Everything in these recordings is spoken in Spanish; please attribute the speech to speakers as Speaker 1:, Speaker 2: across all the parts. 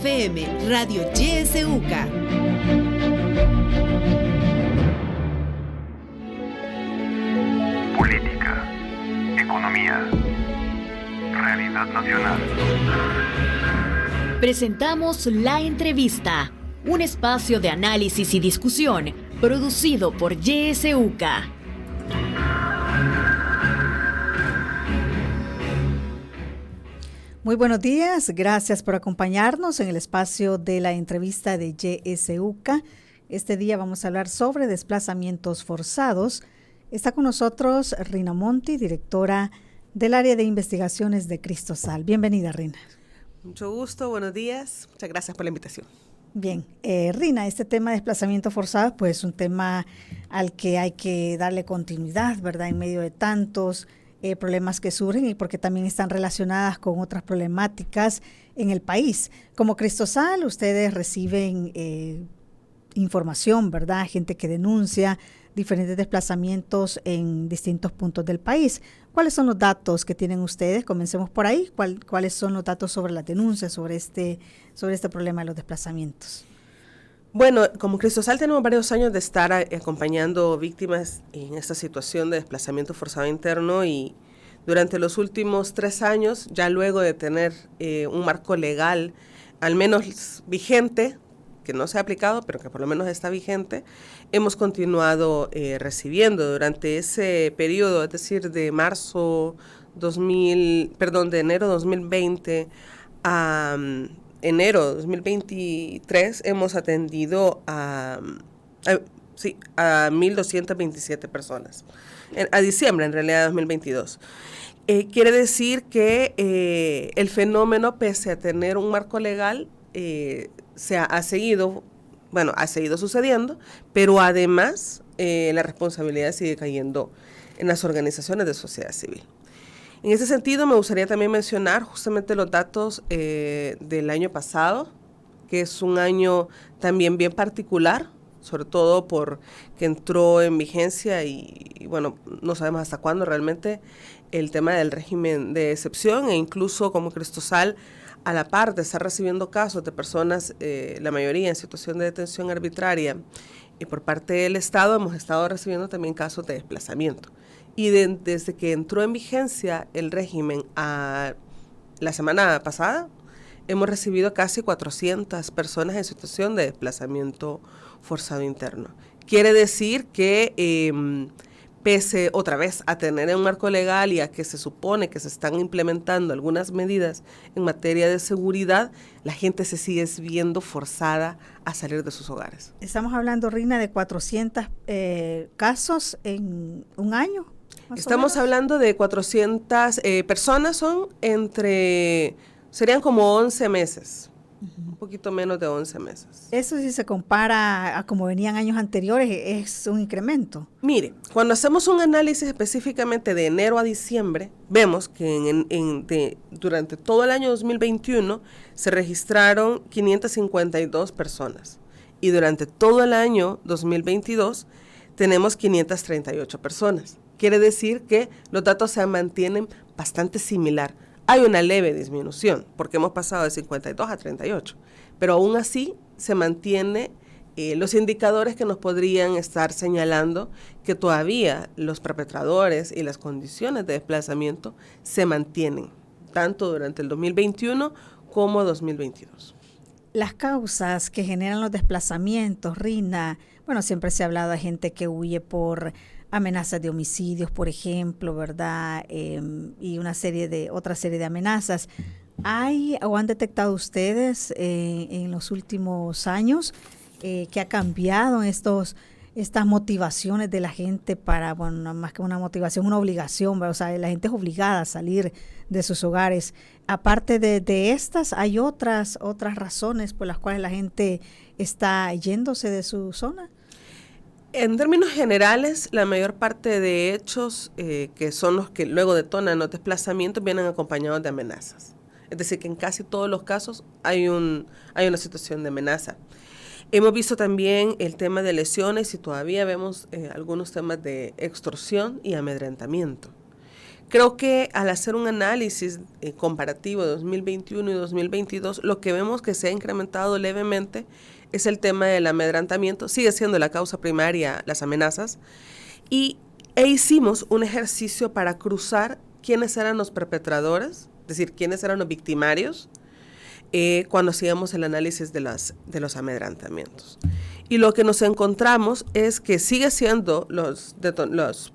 Speaker 1: FM, Radio YSUCA.
Speaker 2: Política, economía, realidad nacional.
Speaker 3: Presentamos La Entrevista, un espacio de análisis y discusión producido por YSUCA.
Speaker 4: Muy buenos días, gracias por acompañarnos en el espacio de La Entrevista de YSUCA. Este día vamos a hablar sobre desplazamientos forzados. Está con nosotros Rina Monti, directora del área de investigaciones de Cristosal. Bienvenida, Rina.
Speaker 5: Mucho gusto, buenos días, muchas gracias por la invitación.
Speaker 4: Bien, Rina, este tema de desplazamiento forzado pues es un tema al que hay que darle continuidad, ¿verdad? En medio de tantos problemas que surgen y porque también están relacionadas con otras problemáticas en el país. Como Cristosal, ustedes reciben información, ¿verdad? Gente que denuncia diferentes desplazamientos en distintos puntos del país. ¿Cuáles son los datos que tienen ustedes? Comencemos por ahí. ¿Cuáles son los datos sobre las denuncias, sobre este problema de los desplazamientos?
Speaker 5: Bueno, como Cristosal tenemos varios años de estar acompañando víctimas en esta situación de desplazamiento forzado interno y durante los últimos 3 años, ya luego de tener un marco legal al menos vigente, que no se ha aplicado, pero que por lo menos está vigente, hemos continuado recibiendo durante ese periodo, es decir, de enero 2020 a enero 2023, hemos atendido a 1.227 personas, a diciembre en realidad de 2022. Quiere decir que el fenómeno, pese a tener un marco legal, ha seguido sucediendo, pero además la responsabilidad sigue cayendo en las organizaciones de sociedad civil. En ese sentido, me gustaría también mencionar justamente los datos del año pasado, que es un año también bien particular, sobre todo porque entró en vigencia y bueno, no sabemos hasta cuándo realmente el tema del régimen de excepción, e incluso como Cristosal, a la par de estar recibiendo casos de personas, la mayoría en situación de detención arbitraria, y por parte del Estado hemos estado recibiendo también casos de desplazamiento. Y desde que entró en vigencia el régimen a la semana pasada, hemos recibido casi 400 personas en situación de desplazamiento forzado interno. Quiere decir que pese otra vez a tener un marco legal y a que se supone que se están implementando algunas medidas en materia de seguridad, la gente se sigue viendo forzada a salir de sus hogares.
Speaker 4: Estamos hablando, Rina, de 400 casos en un año.
Speaker 5: Estamos hablando de 400 personas, serían como 11 meses. Un poquito menos de 11 meses.
Speaker 4: Eso, si se compara a como venían años anteriores, es un incremento.
Speaker 5: Mire, cuando hacemos un análisis específicamente de enero a diciembre, vemos que durante todo el año 2021 se registraron 552 personas y durante todo el año 2022 tenemos 538 personas. Quiere decir que los datos se mantienen bastante similar. Hay una leve disminución, porque hemos pasado de 52 a 38, pero aún así se mantiene los indicadores que nos podrían estar señalando que todavía los perpetradores y las condiciones de desplazamiento se mantienen, tanto durante el 2021 como 2022.
Speaker 4: Las causas que generan los desplazamientos, Rina, bueno, siempre se ha hablado de gente que huye por amenazas de homicidios, por ejemplo, ¿verdad? Y otra serie de amenazas. ¿Hay o han detectado ustedes en los últimos años que ha cambiado estas motivaciones de la gente para, bueno, más que una motivación, una obligación, ¿verdad? O sea, la gente es obligada a salir de sus hogares? Aparte de estas, ¿hay otras razones por las cuales la gente está yéndose de su zona?
Speaker 5: En términos generales, la mayor parte de hechos que son los que luego detonan los desplazamientos vienen acompañados de amenazas. Es decir, que en casi todos los casos hay una situación de amenaza. Hemos visto también el tema de lesiones y todavía vemos algunos temas de extorsión y amedrentamiento. Creo que al hacer un análisis comparativo de 2021 y 2022, lo que vemos que se ha incrementado levemente es el tema del amedrentamiento. Sigue siendo la causa primaria las amenazas. E hicimos un ejercicio para cruzar quiénes eran los perpetradores, es decir, quiénes eran los victimarios, cuando hacíamos el análisis de los amedrentamientos. Y lo que nos encontramos es que sigue siendo los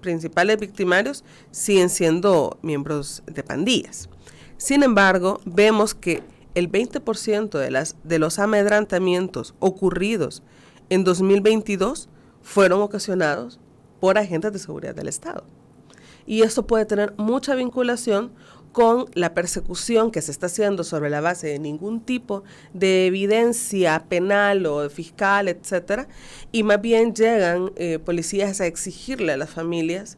Speaker 5: principales victimarios, siguen siendo miembros de pandillas. Sin embargo, vemos que el 20% de los amedrentamientos ocurridos en 2022 fueron ocasionados por agentes de seguridad del Estado. Y esto puede tener mucha vinculación con la persecución que se está haciendo sobre la base de ningún tipo de evidencia penal o fiscal, etcétera, y más bien llegan policías a exigirle a las familias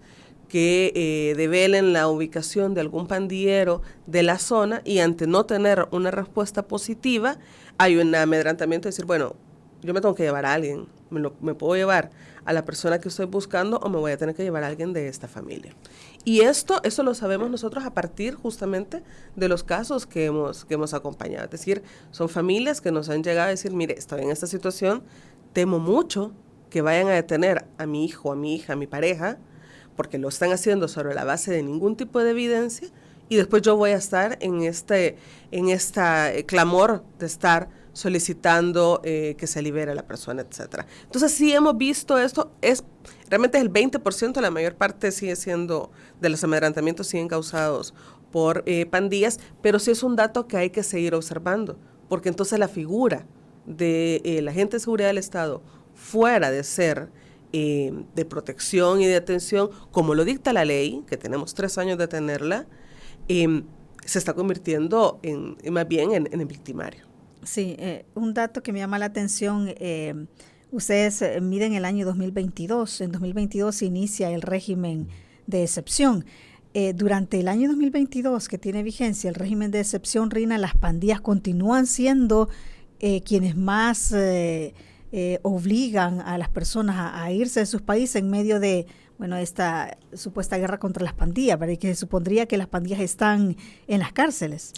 Speaker 5: que develen la ubicación de algún pandillero de la zona, y ante no tener una respuesta positiva, hay un amedrentamiento de decir, bueno, yo me tengo que llevar a alguien, me puedo llevar a la persona que estoy buscando o me voy a tener que llevar a alguien de esta familia. Y eso lo sabemos nosotros a partir justamente de los casos que hemos acompañado. Es decir, son familias que nos han llegado a decir, mire, estoy en esta situación, temo mucho que vayan a detener a mi hijo, a mi hija, a mi pareja, porque lo están haciendo sobre la base de ningún tipo de evidencia, y después yo voy a estar en esta clamor de estar solicitando que se libere a la persona, etcétera. Entonces sí hemos visto esto, realmente es el 20%, la mayor parte sigue siendo, de los amedrentamientos siguen causados por pandillas, pero sí es un dato que hay que seguir observando, porque entonces la figura de la agente de seguridad del Estado, fuera de ser de protección y de atención, como lo dicta la ley, que tenemos 3 años de tenerla, se está convirtiendo más bien en el victimario.
Speaker 4: Sí, un dato que me llama la atención, ustedes miden el año 2022, en 2022 se inicia el régimen de excepción. Durante el año 2022 que tiene vigencia el régimen de excepción, Rina, las pandillas continúan siendo quienes más obligan a las personas a irse de sus países en medio de esta supuesta guerra contra las pandillas, ¿verdad? Y que se supondría que las pandillas están en las cárceles.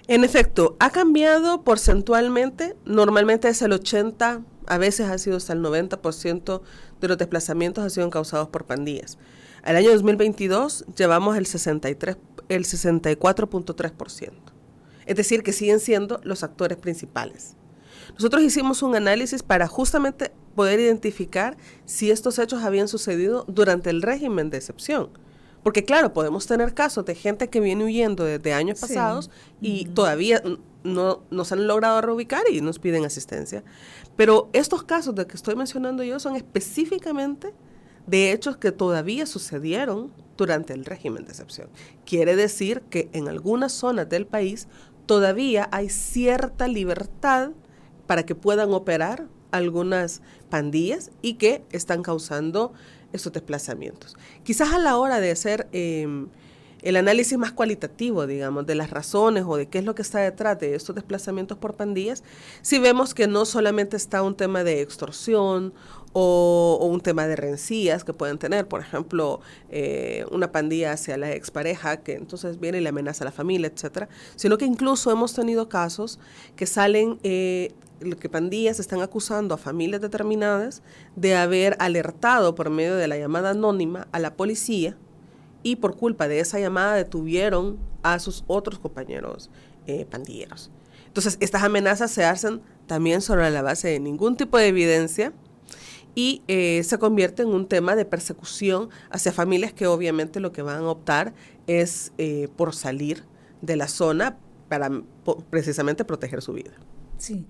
Speaker 5: En efecto, ha cambiado porcentualmente, normalmente es el 80%, a veces ha sido hasta el 90% de los desplazamientos han sido causados por pandillas. Al año 2022 llevamos el 64.3%, es decir, que siguen siendo los actores principales. Nosotros hicimos un análisis para justamente poder identificar si estos hechos habían sucedido durante el régimen de excepción. Porque claro, podemos tener casos de gente que viene huyendo desde años pasados y todavía no nos han logrado reubicar y nos piden asistencia. Pero estos casos de que estoy mencionando yo son específicamente de hechos que todavía sucedieron durante el régimen de excepción. Quiere decir que en algunas zonas del país todavía hay cierta libertad para que puedan operar algunas pandillas y que están causando estos desplazamientos. Quizás a la hora de hacer el análisis más cualitativo, digamos, de las razones o de qué es lo que está detrás de estos desplazamientos por pandillas, sí vemos que no solamente está un tema de extorsión o un tema de rencillas que pueden tener, por ejemplo, una pandilla hacia la expareja que entonces viene y le amenaza a la familia, etcétera, sino que incluso hemos tenido casos que salen que pandillas están acusando a familias determinadas de haber alertado por medio de la llamada anónima a la policía y por culpa de esa llamada detuvieron a sus otros compañeros pandilleros. Entonces, estas amenazas se hacen también sobre la base de ningún tipo de evidencia y se convierte en un tema de persecución hacia familias que obviamente lo que van a optar es por salir de la zona para precisamente proteger su vida.
Speaker 4: Sí.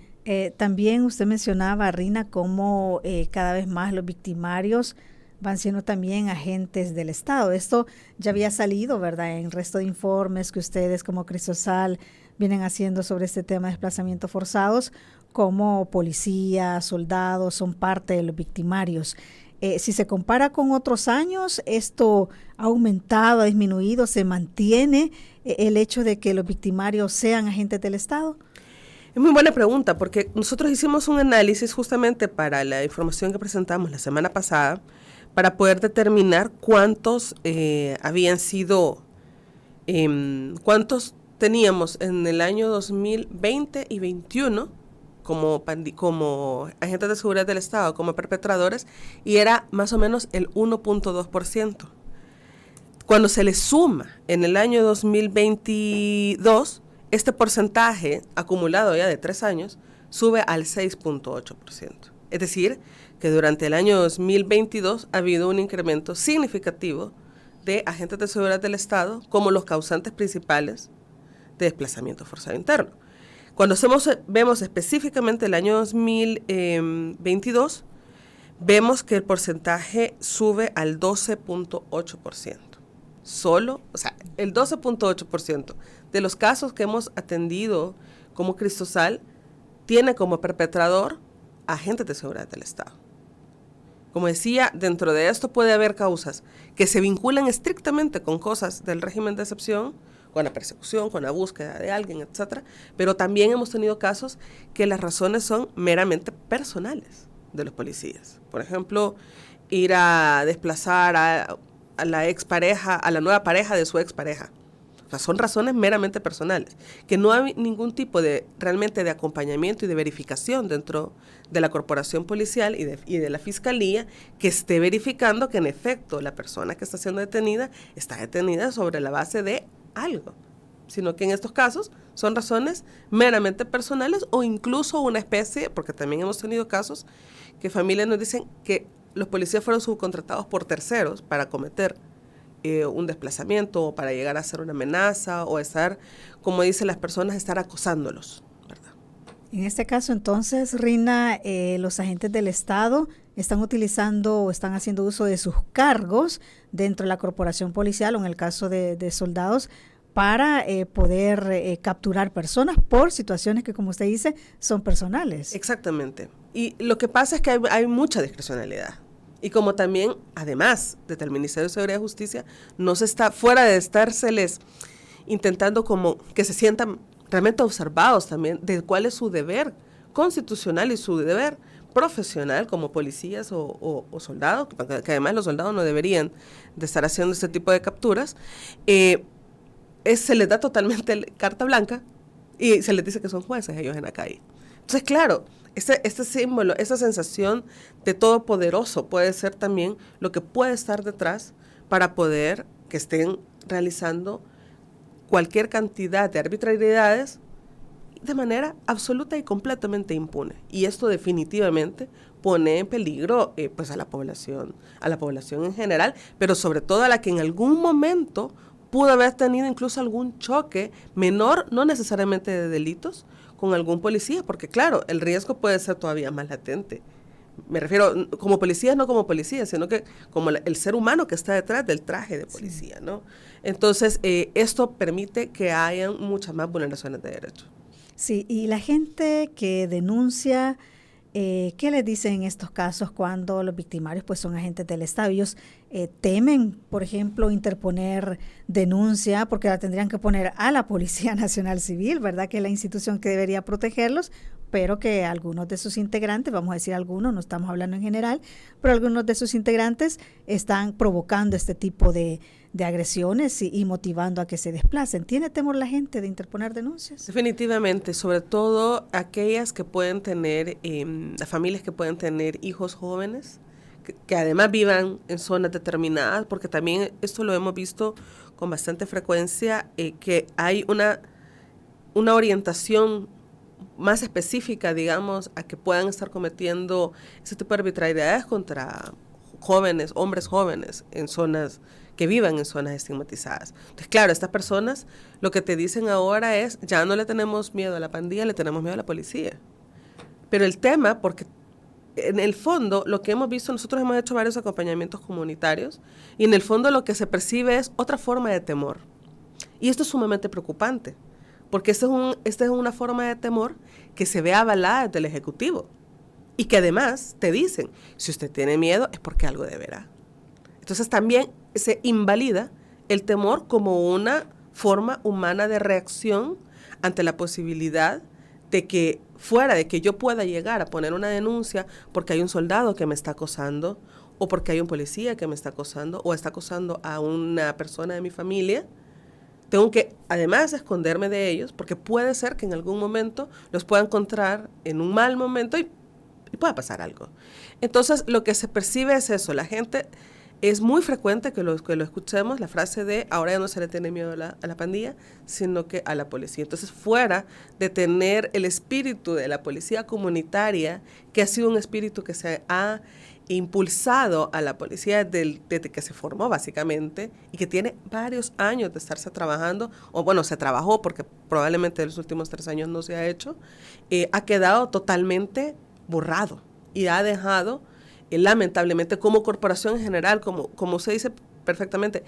Speaker 4: También usted mencionaba, Rina, cómo cada vez más los victimarios van siendo también agentes del Estado. Esto ya había salido, ¿verdad?, en el resto de informes que ustedes como Crisosal vienen haciendo sobre este tema de desplazamientos forzados, como policías, soldados son parte de los victimarios. Si se compara con otros años, ¿esto ha aumentado, ha disminuido, se mantiene el hecho de que los victimarios sean agentes del Estado?
Speaker 5: Es muy buena pregunta, porque nosotros hicimos un análisis justamente para la información que presentamos la semana pasada para poder determinar cuántos habían sido ¿Cuántos teníamos en el año 2020 y 2021 como agentes de seguridad del Estado, como perpetradores? Y era más o menos el 1.2%. Cuando se le suma en el año 2022, este porcentaje acumulado ya de 3 años sube al 6.8%. Es decir, que durante el año 2022 ha habido un incremento significativo de agentes de seguridad del Estado como los causantes principales de desplazamiento forzado interno. Cuando vemos específicamente el año 2022, vemos que el porcentaje sube al 12.8%. El 12.8% de los casos que hemos atendido como Cristosal tiene como perpetrador agentes de seguridad del Estado. Como decía, dentro de esto puede haber causas que se vinculan estrictamente con cosas del régimen de excepción, con la persecución, con la búsqueda de alguien, etc. Pero también hemos tenido casos que las razones son meramente personales de los policías. Por ejemplo, ir a desplazar a la expareja, a la nueva pareja de su expareja. O sea, son razones meramente personales, que no hay ningún tipo realmente de acompañamiento y de verificación dentro de la corporación policial y de la fiscalía que esté verificando que en efecto la persona que está siendo detenida está detenida sobre la base de algo, sino que en estos casos son razones meramente personales o incluso una especie, porque también hemos tenido casos que familias nos dicen que los policías fueron subcontratados por terceros para cometer un desplazamiento o para llegar a hacer una amenaza o estar, como dicen las personas, estar acosándolos, ¿verdad?
Speaker 4: En este caso, entonces, Rina, los agentes del Estado están utilizando o están haciendo uso de sus cargos dentro de la corporación policial o en el caso de soldados para poder capturar personas por situaciones que, como usted dice, son personales.
Speaker 5: Exactamente. Y lo que pasa es que hay mucha discrecionalidad. Y como también, además, desde el Ministerio de Seguridad y Justicia, no se está fuera de estárseles intentando como que se sientan realmente observados también de cuál es su deber constitucional y su deber profesional como policías o soldados, que además los soldados no deberían de estar haciendo este tipo de capturas, se les da totalmente carta blanca y se les dice que son jueces ellos en la calle. Entonces, claro, este símbolo, esa sensación de todopoderoso puede ser también lo que puede estar detrás para poder que estén realizando cualquier cantidad de arbitrariedades de manera absoluta y completamente impune. Y esto definitivamente pone en peligro pues a la población en general, pero sobre todo a la que en algún momento pudo haber tenido incluso algún choque menor, no necesariamente de delitos, con algún policía, porque claro, el riesgo puede ser todavía más latente. Me refiero como policías, no como policías, sino que como el ser humano que está detrás del traje de policía, ¿no? Entonces, esto permite que haya muchas más vulneraciones de derechos.
Speaker 4: Sí, y la gente que denuncia, ¿qué les dicen en estos casos cuando los victimarios pues son agentes del Estado? Ellos temen, por ejemplo, interponer denuncia porque la tendrían que poner a la Policía Nacional Civil, ¿verdad? Que es la institución que debería protegerlos, pero que algunos de sus integrantes, vamos a decir algunos, no estamos hablando en general, pero algunos de sus integrantes están provocando este tipo de agresiones y motivando a que se desplacen. ¿Tiene temor la gente de interponer denuncias?
Speaker 5: Definitivamente, sobre todo aquellas que pueden tener, las familias que pueden tener hijos jóvenes, que además vivan en zonas determinadas, porque también esto lo hemos visto con bastante frecuencia, que hay una orientación más específica, digamos, a que puedan estar cometiendo ese tipo de arbitrariedades contra jóvenes, hombres jóvenes, que vivan en zonas estigmatizadas. Entonces, claro, estas personas lo que te dicen ahora es, ya no le tenemos miedo a la pandilla, le tenemos miedo a la policía. Pero el tema, porque en el fondo, lo que hemos visto, nosotros hemos hecho varios acompañamientos comunitarios, y en el fondo lo que se percibe es otra forma de temor. Y esto es sumamente preocupante, porque esta es una forma de temor que se ve avalada desde el Ejecutivo, y que además te dicen, si usted tiene miedo es porque algo deberá. Entonces también se invalida el temor como una forma humana de reacción ante la posibilidad de que yo pueda llegar a poner una denuncia porque hay un soldado que me está acosando, o porque hay un policía que me está acosando, o está acosando a una persona de mi familia. tengo que, además, esconderme de ellos, porque puede ser que en algún momento los pueda encontrar en un mal momento y pueda pasar algo. Entonces, lo que se percibe es eso. La gente, es muy frecuente que lo escuchemos, la frase de ahora ya no se le tiene miedo a la pandilla, sino que a la policía. Entonces, fuera de tener el espíritu de la policía comunitaria, que ha sido un espíritu que se ha impulsado a la policía desde que se formó básicamente y que tiene varios años de estarse trabajando, o bueno, se trabajó porque probablemente en los últimos 3 años no se ha hecho, ha quedado totalmente borrado y ha dejado, lamentablemente, como corporación en general, como se dice perfectamente,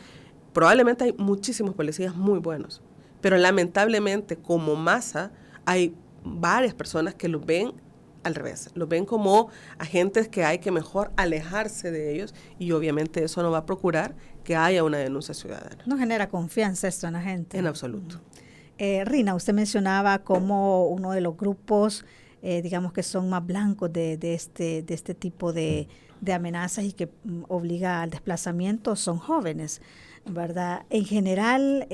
Speaker 5: probablemente hay muchísimos policías muy buenos, pero lamentablemente como masa hay varias personas que los ven al revés, los ven como agentes que hay que mejor alejarse de ellos y obviamente eso no va a procurar que haya una denuncia ciudadana.
Speaker 4: No genera confianza esto en la gente.
Speaker 5: En absoluto.
Speaker 4: Rina, usted mencionaba como uno de los grupos, digamos que son más blancos de este tipo de amenazas y que obliga al desplazamiento, son jóvenes, ¿verdad? En general,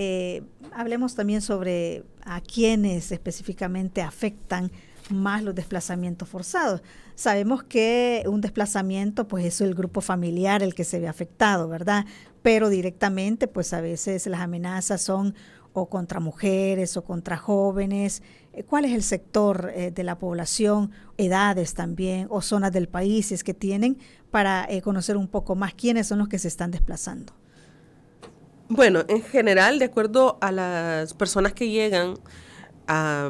Speaker 4: hablemos también sobre a quienes específicamente afectan más los desplazamientos forzados. Sabemos que un desplazamiento, pues es el grupo familiar el que se ve afectado, ¿verdad? Pero directamente, pues a veces las amenazas son o contra mujeres o contra jóvenes. ¿Cuál es el sector de la población, edades también, o zonas del país es que tienen para conocer un poco más quiénes son los que se están desplazando?
Speaker 5: Bueno, en general, de acuerdo a las personas que llegan a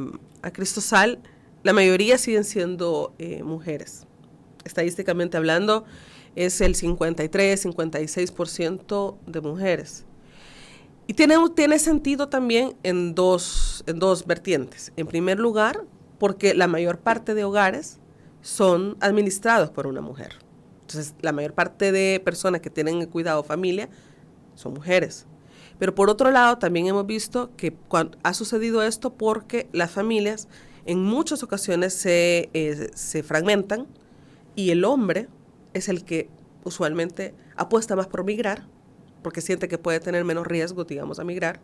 Speaker 5: Cristosal, la mayoría siguen siendo mujeres. Estadísticamente hablando, es el 53-56% de mujeres. Y tiene sentido también en dos vertientes. En primer lugar, porque la mayor parte de hogares son administrados por una mujer. Entonces, la mayor parte de personas que tienen el cuidado familia son mujeres. Pero por otro lado, también hemos visto que ha sucedido esto porque las familias en muchas ocasiones se fragmentan y el hombre es el que usualmente apuesta más por migrar, porque siente que puede tener menos riesgo, digamos, a migrar,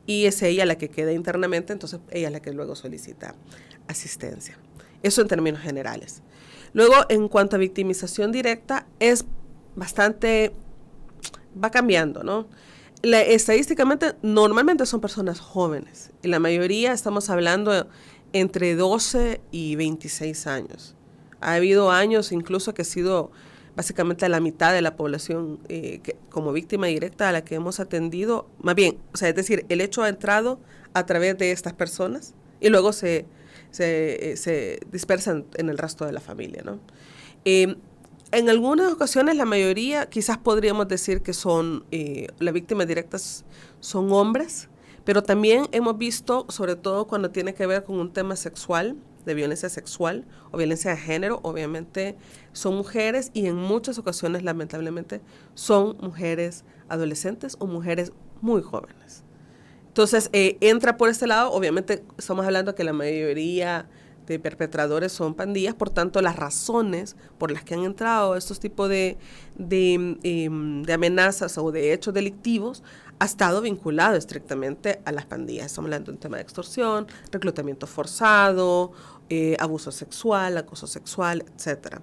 Speaker 5: y es ella la que queda internamente, entonces ella es la que luego solicita asistencia. Eso en términos generales. Luego, en cuanto a victimización directa, es bastante, va cambiando, ¿no? Estadísticamente, normalmente son personas jóvenes, y la mayoría estamos hablando entre 12 y 26 años. Ha habido años incluso que ha sido básicamente la mitad de la población como víctima directa a la que hemos atendido. Más bien, o sea, es decir, el hecho ha entrado a través de estas personas y luego se dispersan en el resto de la familia, ¿no? En algunas ocasiones, la mayoría, quizás podríamos decir que son, las víctimas directas son hombres, pero también hemos visto, sobre todo cuando tiene que ver con un tema sexual, de violencia sexual o violencia de género, obviamente son mujeres y en muchas ocasiones, lamentablemente, son mujeres adolescentes o mujeres muy jóvenes. Entonces, entra por este lado, obviamente estamos hablando que la mayoría de perpetradores son pandillas, por tanto, las razones por las que han entrado estos tipos de amenazas o de hechos delictivos ha estado vinculado estrictamente a las pandillas. Estamos hablando de un tema de extorsión, reclutamiento forzado, abuso sexual, acoso sexual, etc.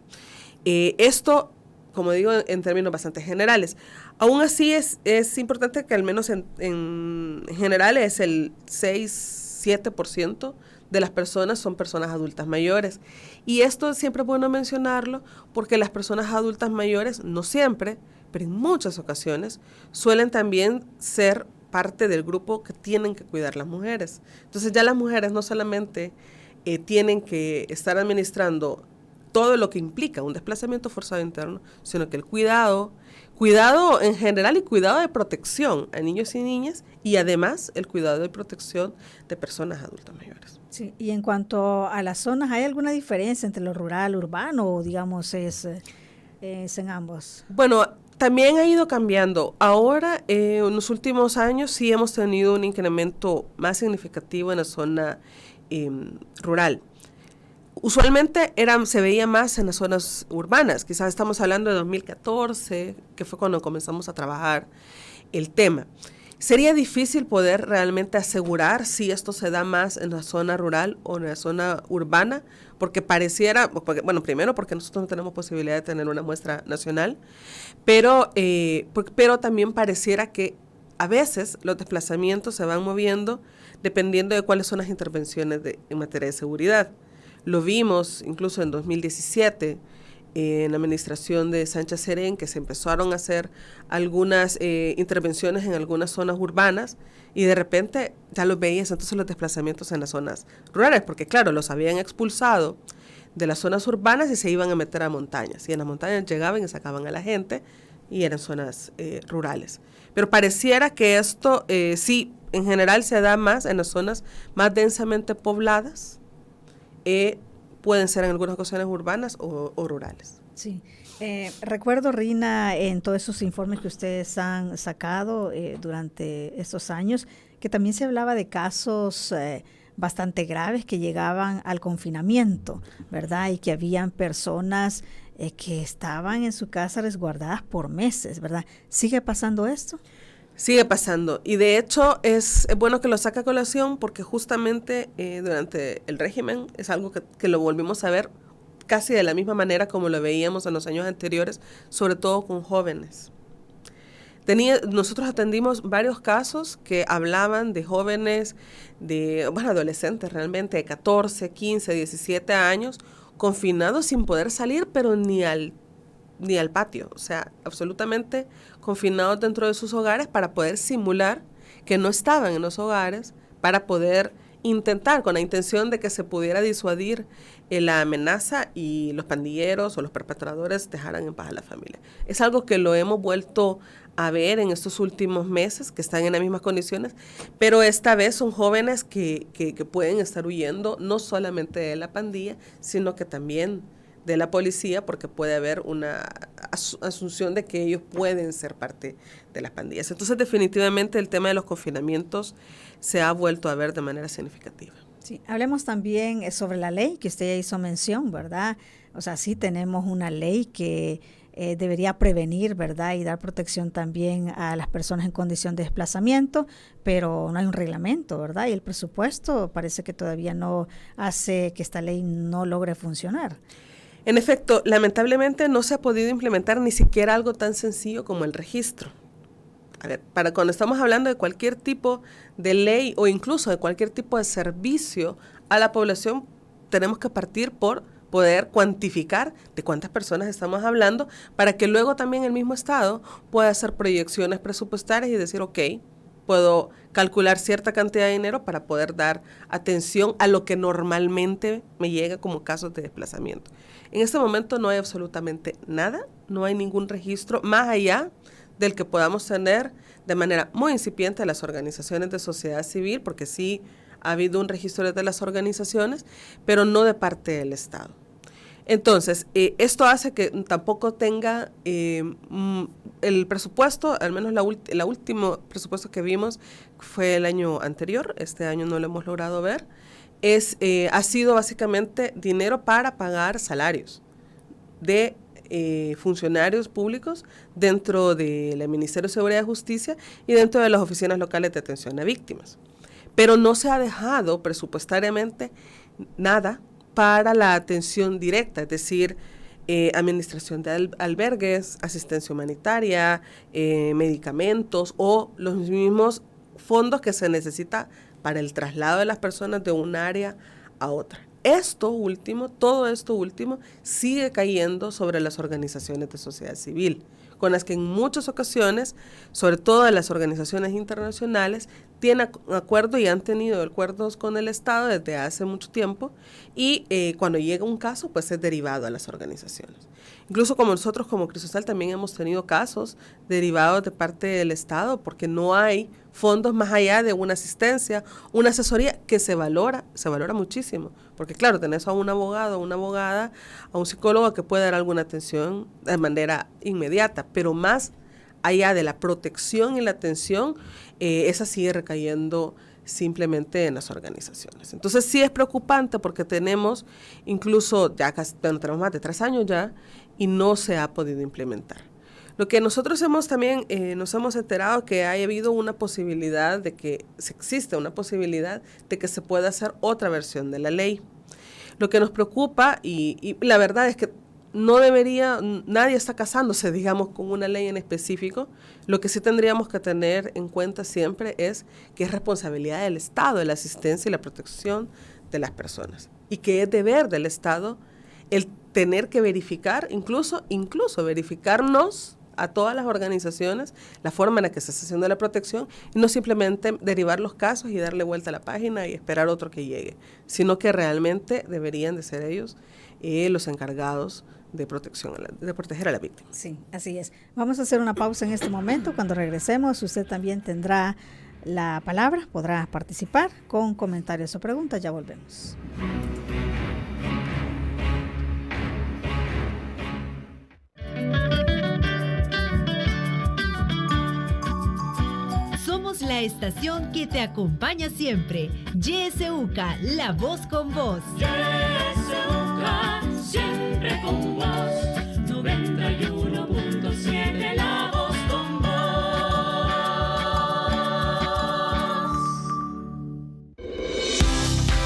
Speaker 5: Esto, como digo, en términos bastante generales. Aún así, es importante que al menos en general es el 6-7% de las personas son personas adultas mayores. Y esto siempre es bueno mencionarlo porque las personas adultas mayores, no siempre, pero en muchas ocasiones, suelen también ser parte del grupo que tienen que cuidar las mujeres. Entonces ya las mujeres no solamente tienen que estar administrando todo lo que implica un desplazamiento forzado interno, sino que el cuidado en general y cuidado de protección a niños y niñas y además el cuidado de protección de personas adultas mayores.
Speaker 4: Sí, y en cuanto a las zonas, ¿hay alguna diferencia entre lo rural, urbano o digamos es en ambos?
Speaker 5: Bueno, también ha ido cambiando. Ahora, en los últimos años sí hemos tenido un incremento más significativo en la zona rural. Usualmente se veía más en las zonas urbanas, quizás estamos hablando de 2014, que fue cuando comenzamos a trabajar el tema. Sería difícil poder realmente asegurar si esto se da más en la zona rural o en la zona urbana, porque pareciera, bueno, primero porque nosotros no tenemos posibilidad de tener una muestra nacional, pero también pareciera que a veces los desplazamientos se van moviendo dependiendo de cuáles son las intervenciones en materia de seguridad. Lo vimos incluso en 2017, en la administración de Sánchez Serén, que se empezaron a hacer algunas intervenciones en algunas zonas urbanas y de repente ya los veías entonces los desplazamientos en las zonas rurales, porque claro, los habían expulsado de las zonas urbanas y se iban a meter a montañas, y en las montañas llegaban y sacaban a la gente y eran zonas rurales. Pero pareciera que esto sí, en general se da más en las zonas más densamente pobladas, pueden ser en algunas ocasiones urbanas o rurales.
Speaker 4: Sí. Recuerdo, Rina, en todos esos informes que ustedes han sacado durante estos años, que también se hablaba de casos bastante graves que llegaban al confinamiento, ¿verdad? Y que habían personas que estaban en su casa resguardadas por meses, ¿verdad? ¿Sigue pasando esto?
Speaker 5: Sigue pasando, y de hecho es bueno que lo saque a colación porque justamente durante el régimen es algo que lo volvimos a ver casi de la misma manera como lo veíamos en los años anteriores, sobre todo con jóvenes. Nosotros atendimos varios casos que hablaban de jóvenes, adolescentes realmente, de 14, 15, 17 años, confinados sin poder salir, pero ni al patio, o sea, absolutamente confinados dentro de sus hogares para poder simular que no estaban en los hogares, para poder intentar, con la intención de que se pudiera disuadir la amenaza y los pandilleros o los perpetradores dejaran en paz a la familia. Es algo que lo hemos vuelto a ver en estos últimos meses, que están en las mismas condiciones, pero esta vez son jóvenes que pueden estar huyendo no solamente de la pandilla, sino que también de la policía, porque puede haber una asunción de que ellos pueden ser parte de las pandillas. Entonces, definitivamente el tema de los confinamientos se ha vuelto a ver de manera significativa.
Speaker 4: Sí, hablemos también sobre la ley que usted ya hizo mención, ¿verdad? O sea, sí tenemos una ley que debería prevenir, ¿verdad? Y dar protección también a las personas en condición de desplazamiento, pero no hay un reglamento, ¿verdad? Y el presupuesto parece que todavía no hace que esta ley no logre funcionar.
Speaker 5: En efecto, lamentablemente no se ha podido implementar ni siquiera algo tan sencillo como el registro. A ver, para cuando estamos hablando de cualquier tipo de ley o incluso de cualquier tipo de servicio a la población, tenemos que partir por poder cuantificar de cuántas personas estamos hablando para que luego también el mismo Estado pueda hacer proyecciones presupuestarias y decir, ok, puedo calcular cierta cantidad de dinero para poder dar atención a lo que normalmente me llega como casos de desplazamiento. En este momento no hay absolutamente nada, no hay ningún registro más allá del que podamos tener de manera muy incipiente las organizaciones de sociedad civil, porque sí ha habido un registro de las organizaciones, pero no de parte del Estado. Entonces, esto hace que tampoco tenga el presupuesto, al menos el último presupuesto que vimos fue el año anterior, este año no lo hemos logrado ver, ha sido básicamente dinero para pagar salarios de funcionarios públicos dentro del Ministerio de Seguridad y Justicia y dentro de las oficinas locales de atención a víctimas. Pero no se ha dejado presupuestariamente nada para la atención directa, es decir, administración de albergues, asistencia humanitaria, medicamentos o los mismos fondos que se necesita para el traslado de las personas de un área a otra. Todo esto último sigue cayendo sobre las organizaciones de sociedad civil, con las que en muchas ocasiones, sobre todo las organizaciones internacionales, tienen acuerdo y han tenido acuerdos con el Estado desde hace mucho tiempo y cuando llega un caso, pues es derivado a las organizaciones. Incluso como nosotros como Crisostal también hemos tenido casos derivados de parte del Estado porque no hay fondos más allá de una asistencia, una asesoría que se valora muchísimo. Porque claro, tenés a un abogado, a una abogada, a un psicólogo que puede dar alguna atención de manera inmediata, pero más allá de la protección y la atención, esa sigue recayendo simplemente en las organizaciones. Entonces sí es preocupante porque tenemos incluso, tenemos más de 3 años ya y no se ha podido implementar. Lo que nosotros hemos también, nos hemos enterado que haya habido una posibilidad de que, existe una posibilidad de que se pueda hacer otra versión de la ley. Lo que nos preocupa, y la verdad es que nadie está casándose, digamos, con una ley en específico. Lo que sí tendríamos que tener en cuenta siempre es que es responsabilidad del Estado de la asistencia y la protección de las personas. Y que es deber del Estado el tener que verificar, incluso verificarnos a todas las organizaciones la forma en la que se está haciendo la protección, y no simplemente derivar los casos y darle vuelta a la página y esperar otro que llegue, sino que realmente deberían de ser ellos los encargados de protección, de proteger a la víctima.
Speaker 4: Sí, así es. Vamos a hacer una pausa en este momento. Cuando regresemos, usted también tendrá la palabra, podrá participar con comentarios o preguntas. Ya volvemos.
Speaker 1: Somos la estación que te acompaña siempre. YSUCA, la voz con voz.
Speaker 6: YSUCA, siempre con vos. 91.7, la voz con vos.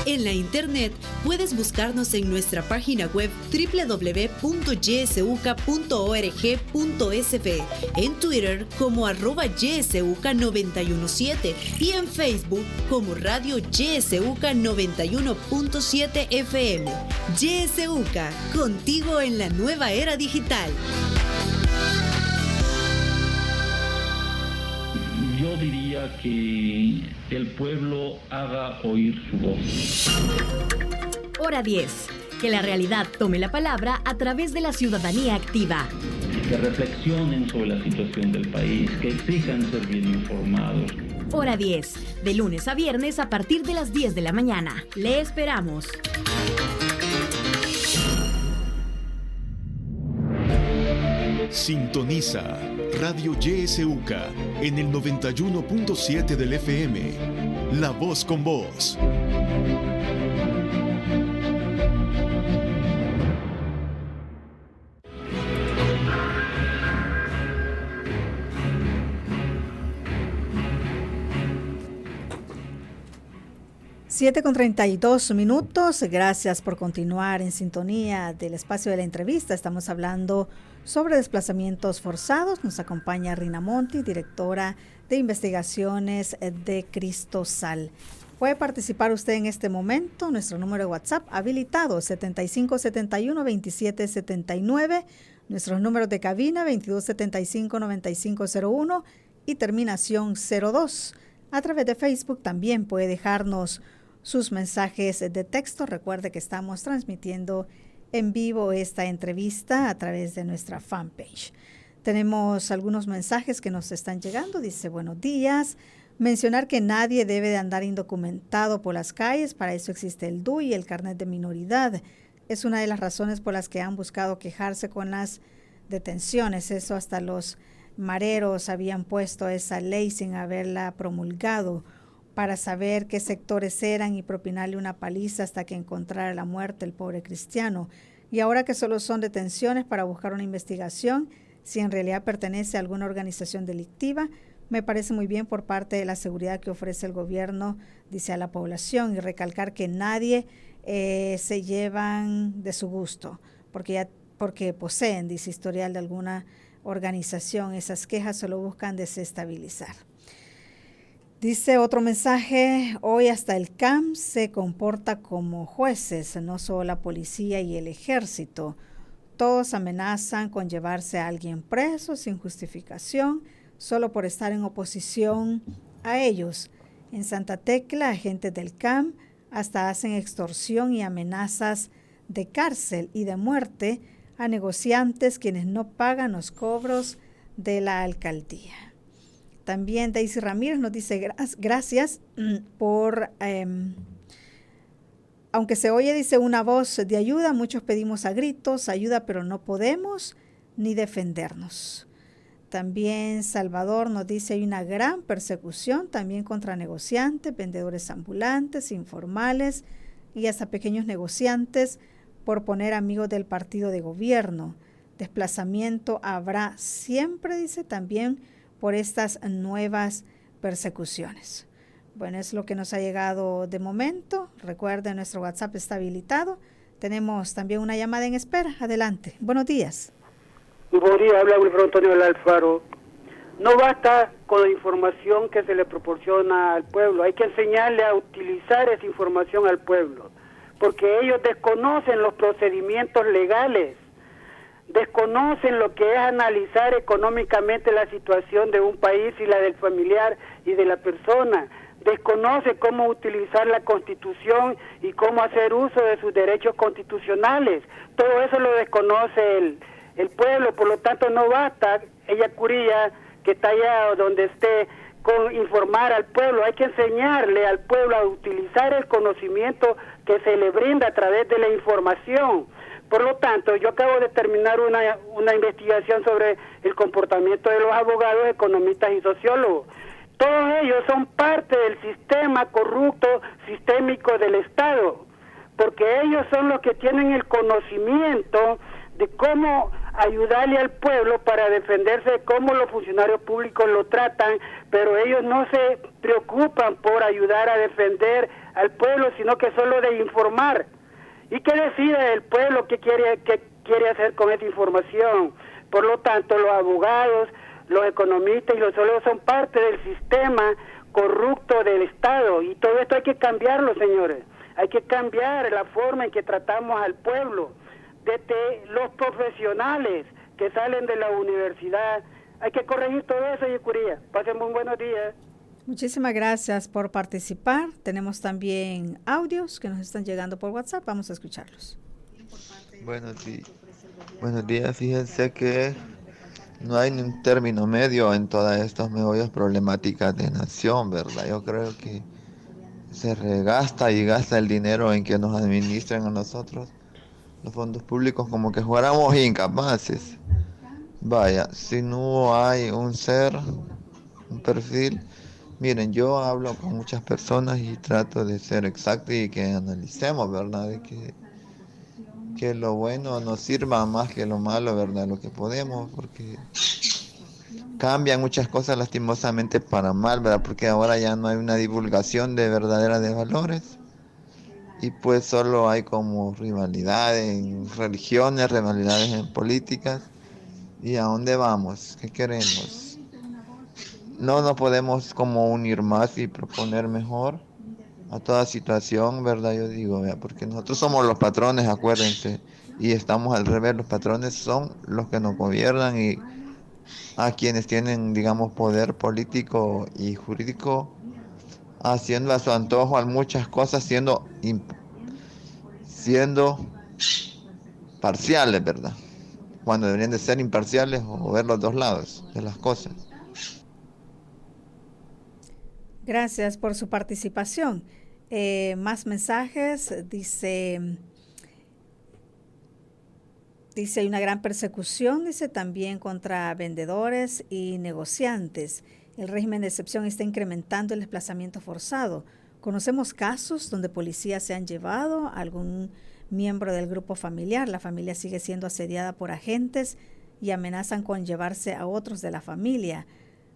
Speaker 1: En la internet puedes buscarnos en nuestra página web www.ysuca.org.sb, en Twitter como @ysuca917 y en Facebook como Radio YSUCA 91.7 FM. YSUCA, contigo en la nueva era digital.
Speaker 7: Yo diría que el pueblo haga oír su voz.
Speaker 3: Hora 10. Que la realidad tome la palabra a través de la ciudadanía activa.
Speaker 7: Que reflexionen sobre la situación del país, que exijan ser bien informados.
Speaker 3: Hora 10. De lunes a viernes a partir de las 10 de la mañana. Le esperamos.
Speaker 8: Sintoniza Radio YSUCA en el 91.7 del FM. La voz con vos.
Speaker 4: Siete con 32 minutos. Gracias por continuar en sintonía del espacio de la entrevista. Estamos hablando sobre desplazamientos forzados. Nos acompaña Rina Monti, directora de investigaciones de Cristosal. Puede participar usted en este momento. Nuestro número de WhatsApp habilitado 7571-2779. Nuestros números de cabina 2275-9501 y terminación 02. A través de Facebook también puede dejarnos sus mensajes de texto. Recuerde que estamos transmitiendo en vivo esta entrevista a través de nuestra fanpage. Tenemos algunos mensajes que nos están llegando. Dice, buenos días. Mencionar que nadie debe de andar indocumentado por las calles. Para eso existe el DUI y el carnet de minoridad. Es una de las razones por las que han buscado quejarse con las detenciones. Eso hasta los mareros habían puesto esa ley sin haberla promulgado, para saber qué sectores eran y propinarle una paliza hasta que encontrara la muerte el pobre cristiano. Y ahora que solo son detenciones para buscar una investigación, si en realidad pertenece a alguna organización delictiva, me parece muy bien por parte de la seguridad que ofrece el gobierno, dice, a la población, y recalcar que nadie se llevan de su gusto, porque poseen, dice, historial de alguna organización. Esas quejas solo buscan desestabilizar. Dice otro mensaje, hoy hasta el CAM se comporta como jueces, no solo la policía y el ejército. Todos amenazan con llevarse a alguien preso sin justificación, solo por estar en oposición a ellos. En Santa Tecla, agentes del CAM hasta hacen extorsión y amenazas de cárcel y de muerte a negociantes quienes no pagan los cobros de la alcaldía. También Daisy Ramírez nos dice gracias por, aunque se oye, dice, una voz de ayuda, muchos pedimos a gritos ayuda, pero no podemos ni defendernos. También Salvador nos dice, hay una gran persecución también contra negociantes, vendedores ambulantes, informales y hasta pequeños negociantes por poner amigos del partido de gobierno. Desplazamiento habrá siempre, dice, también por estas nuevas persecuciones. Bueno, es lo que nos ha llegado de momento. Recuerden, nuestro WhatsApp está habilitado. Tenemos también una llamada en espera. Adelante. Buenos días.
Speaker 9: Buenos días, habla Wilfredo Antonio del Alfaro. No basta con la información que se le proporciona al pueblo, hay que enseñarle a utilizar esa información al pueblo, porque ellos desconocen los procedimientos legales, desconocen lo que es analizar económicamente la situación de un país y la del familiar y de la persona, desconoce cómo utilizar la Constitución y cómo hacer uso de sus derechos constitucionales. Todo eso lo desconoce el pueblo, por lo tanto no basta, ella Curía, que está allá donde esté, con informar al pueblo. Hay que enseñarle al pueblo a utilizar el conocimiento que se le brinda a través de la información. Por lo tanto, yo acabo de terminar una investigación sobre el comportamiento de los abogados, economistas y sociólogos. Todos ellos son parte del sistema corrupto, sistémico del Estado, porque ellos son los que tienen el conocimiento de cómo ayudarle al pueblo para defenderse de cómo los funcionarios públicos lo tratan, pero ellos no se preocupan por ayudar a defender al pueblo, sino que solo de informar. ¿Y qué decide el pueblo qué quiere hacer con esa información? Por lo tanto, los abogados, los economistas y los sociólogos son parte del sistema corrupto del Estado, y todo esto hay que cambiarlo, señores. Hay que cambiar la forma en que tratamos al pueblo. Desde los profesionales que salen de la universidad, hay que corregir todo eso, Yecuría. Pasen muy buenos días.
Speaker 4: Muchísimas gracias por participar. Tenemos también audios que nos están llegando por WhatsApp. Vamos a escucharlos.
Speaker 10: Buenos días. Fíjense que no hay ni un término medio en todas estas meollos problemáticas de nación, ¿verdad? Yo creo que se regasta y gasta el dinero en que nos administren a nosotros los fondos públicos como que fuéramos incapaces. Vaya, si no hay un ser, un perfil. Miren, yo hablo con muchas personas y trato de ser exacto y que analicemos, ¿verdad? De que lo bueno nos sirva más que lo malo, ¿verdad? Lo que podemos, porque cambian muchas cosas lastimosamente para mal, ¿verdad? Porque ahora ya no hay una divulgación de verdadera de valores. Y pues solo hay como rivalidades en religiones, rivalidades en políticas. ¿Y a dónde vamos? ¿Qué queremos? No nos podemos como unir más y proponer mejor a toda situación, ¿verdad? Yo digo, porque nosotros somos los patrones, acuérdense, y estamos al revés, los patrones son los que nos gobiernan y a quienes tienen, digamos, poder político y jurídico, haciendo a su antojo a muchas cosas, siendo parciales, ¿verdad? Cuando deberían de ser imparciales o ver los dos lados de las cosas.
Speaker 4: Gracias por su participación. Más mensajes. Dice, hay una gran persecución, dice, también contra vendedores y negociantes. El régimen de excepción está incrementando el desplazamiento forzado. Conocemos casos donde policías se han llevado a algún miembro del grupo familiar. La familia sigue siendo asediada por agentes y amenazan con llevarse a otros de la familia.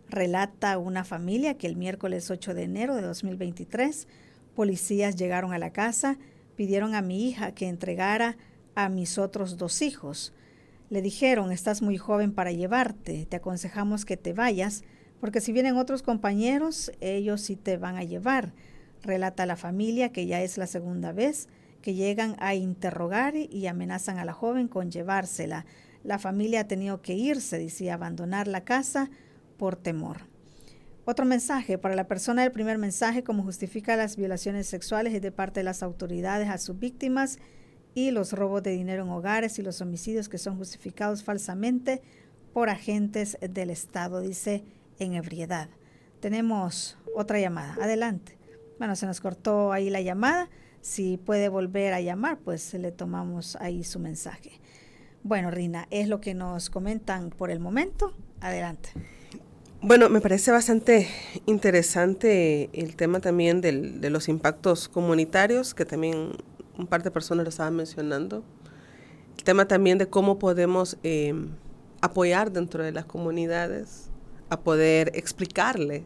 Speaker 4: Relata una familia que el miércoles 8 de enero de 2023, policías llegaron a la casa, pidieron a mi hija que entregara a mis otros 2 hijos. Le dijeron, estás muy joven para llevarte, te aconsejamos que te vayas, porque si vienen otros compañeros, ellos sí te van a llevar. Relata la familia que ya es la segunda vez que llegan a interrogar y amenazan a la joven con llevársela. La familia ha tenido que irse, decía, abandonar la casa por temor. Otro mensaje para la persona del primer mensaje, como justifica las violaciones sexuales es de parte de las autoridades a sus víctimas y los robos de dinero en hogares y los homicidios que son justificados falsamente por agentes del Estado, dice, en ebriedad. Tenemos otra llamada. Adelante. Bueno, se nos cortó ahí la llamada. Si puede volver a llamar, pues le tomamos ahí su mensaje. Bueno, Rina, es lo que nos comentan por el momento. Adelante.
Speaker 5: Bueno, me parece bastante interesante el tema también de los impactos comunitarios, que también un par de personas lo estaban mencionando. El tema también de cómo podemos apoyar dentro de las comunidades, a poder explicarle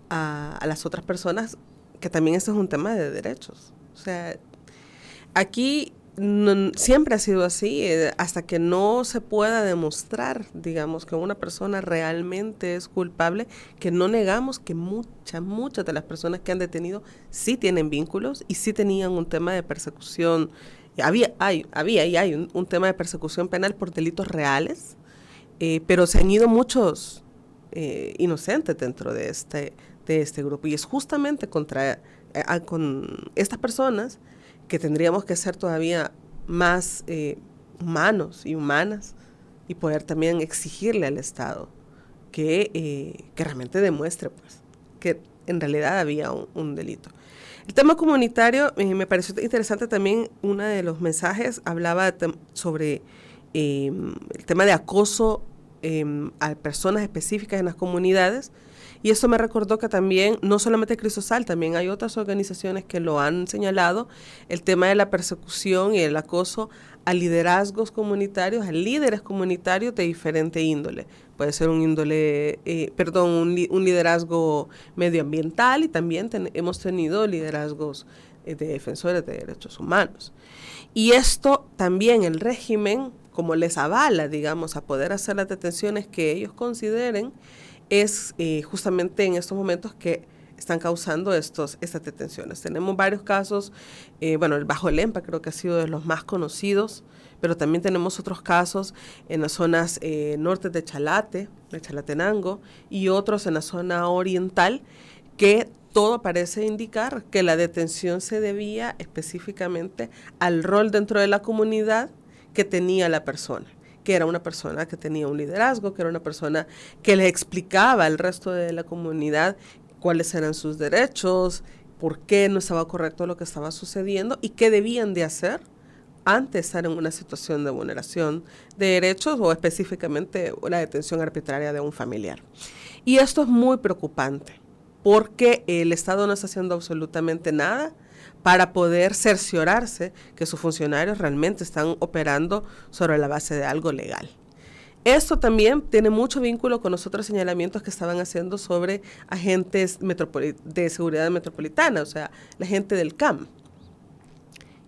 Speaker 5: a las otras personas que también ese es un tema de derechos. O sea, aquí siempre ha sido así, hasta que no se pueda demostrar, digamos, que una persona realmente es culpable, que no negamos que muchas de las personas que han detenido sí tienen vínculos y sí tenían un tema de persecución. Había y hay un tema de persecución penal por delitos reales, pero se han ido muchos inocentes dentro de este grupo. Y es justamente con estas personas que tendríamos que ser todavía más humanos y humanas y poder también exigirle al Estado que realmente demuestre pues, que en realidad había un delito. El tema comunitario me pareció interesante también. Uno de los mensajes hablaba sobre el tema de acoso a personas específicas en las comunidades, y eso me recordó que también, no solamente Crisosal, también hay otras organizaciones que lo han señalado, el tema de la persecución y el acoso a liderazgos comunitarios, a líderes comunitarios de diferente índole. Puede ser un liderazgo medioambiental, y también hemos tenido liderazgos de defensores de derechos humanos. Y esto también el régimen, como les avala, digamos, a poder hacer las detenciones que ellos consideren, es justamente en estos momentos que están causando estas detenciones. Tenemos varios casos, el Bajo Lempa creo que ha sido de los más conocidos, pero también tenemos otros casos en las zonas norte de Chalatenango, y otros en la zona oriental, que todo parece indicar que la detención se debía específicamente al rol dentro de la comunidad que tenía la persona, que era una persona que tenía un liderazgo, que era una persona que le explicaba al resto de la comunidad cuáles eran sus derechos, por qué no estaba correcto lo que estaba sucediendo y qué debían de hacer ante estar en una situación de vulneración de derechos, o específicamente la detención arbitraria de un familiar. Y esto es muy preocupante, porque el Estado no está haciendo absolutamente nada para poder cerciorarse que sus funcionarios realmente están operando sobre la base de algo legal. Esto también tiene mucho vínculo con los otros señalamientos que estaban haciendo sobre agentes de seguridad metropolitana, o sea, la gente del CAM.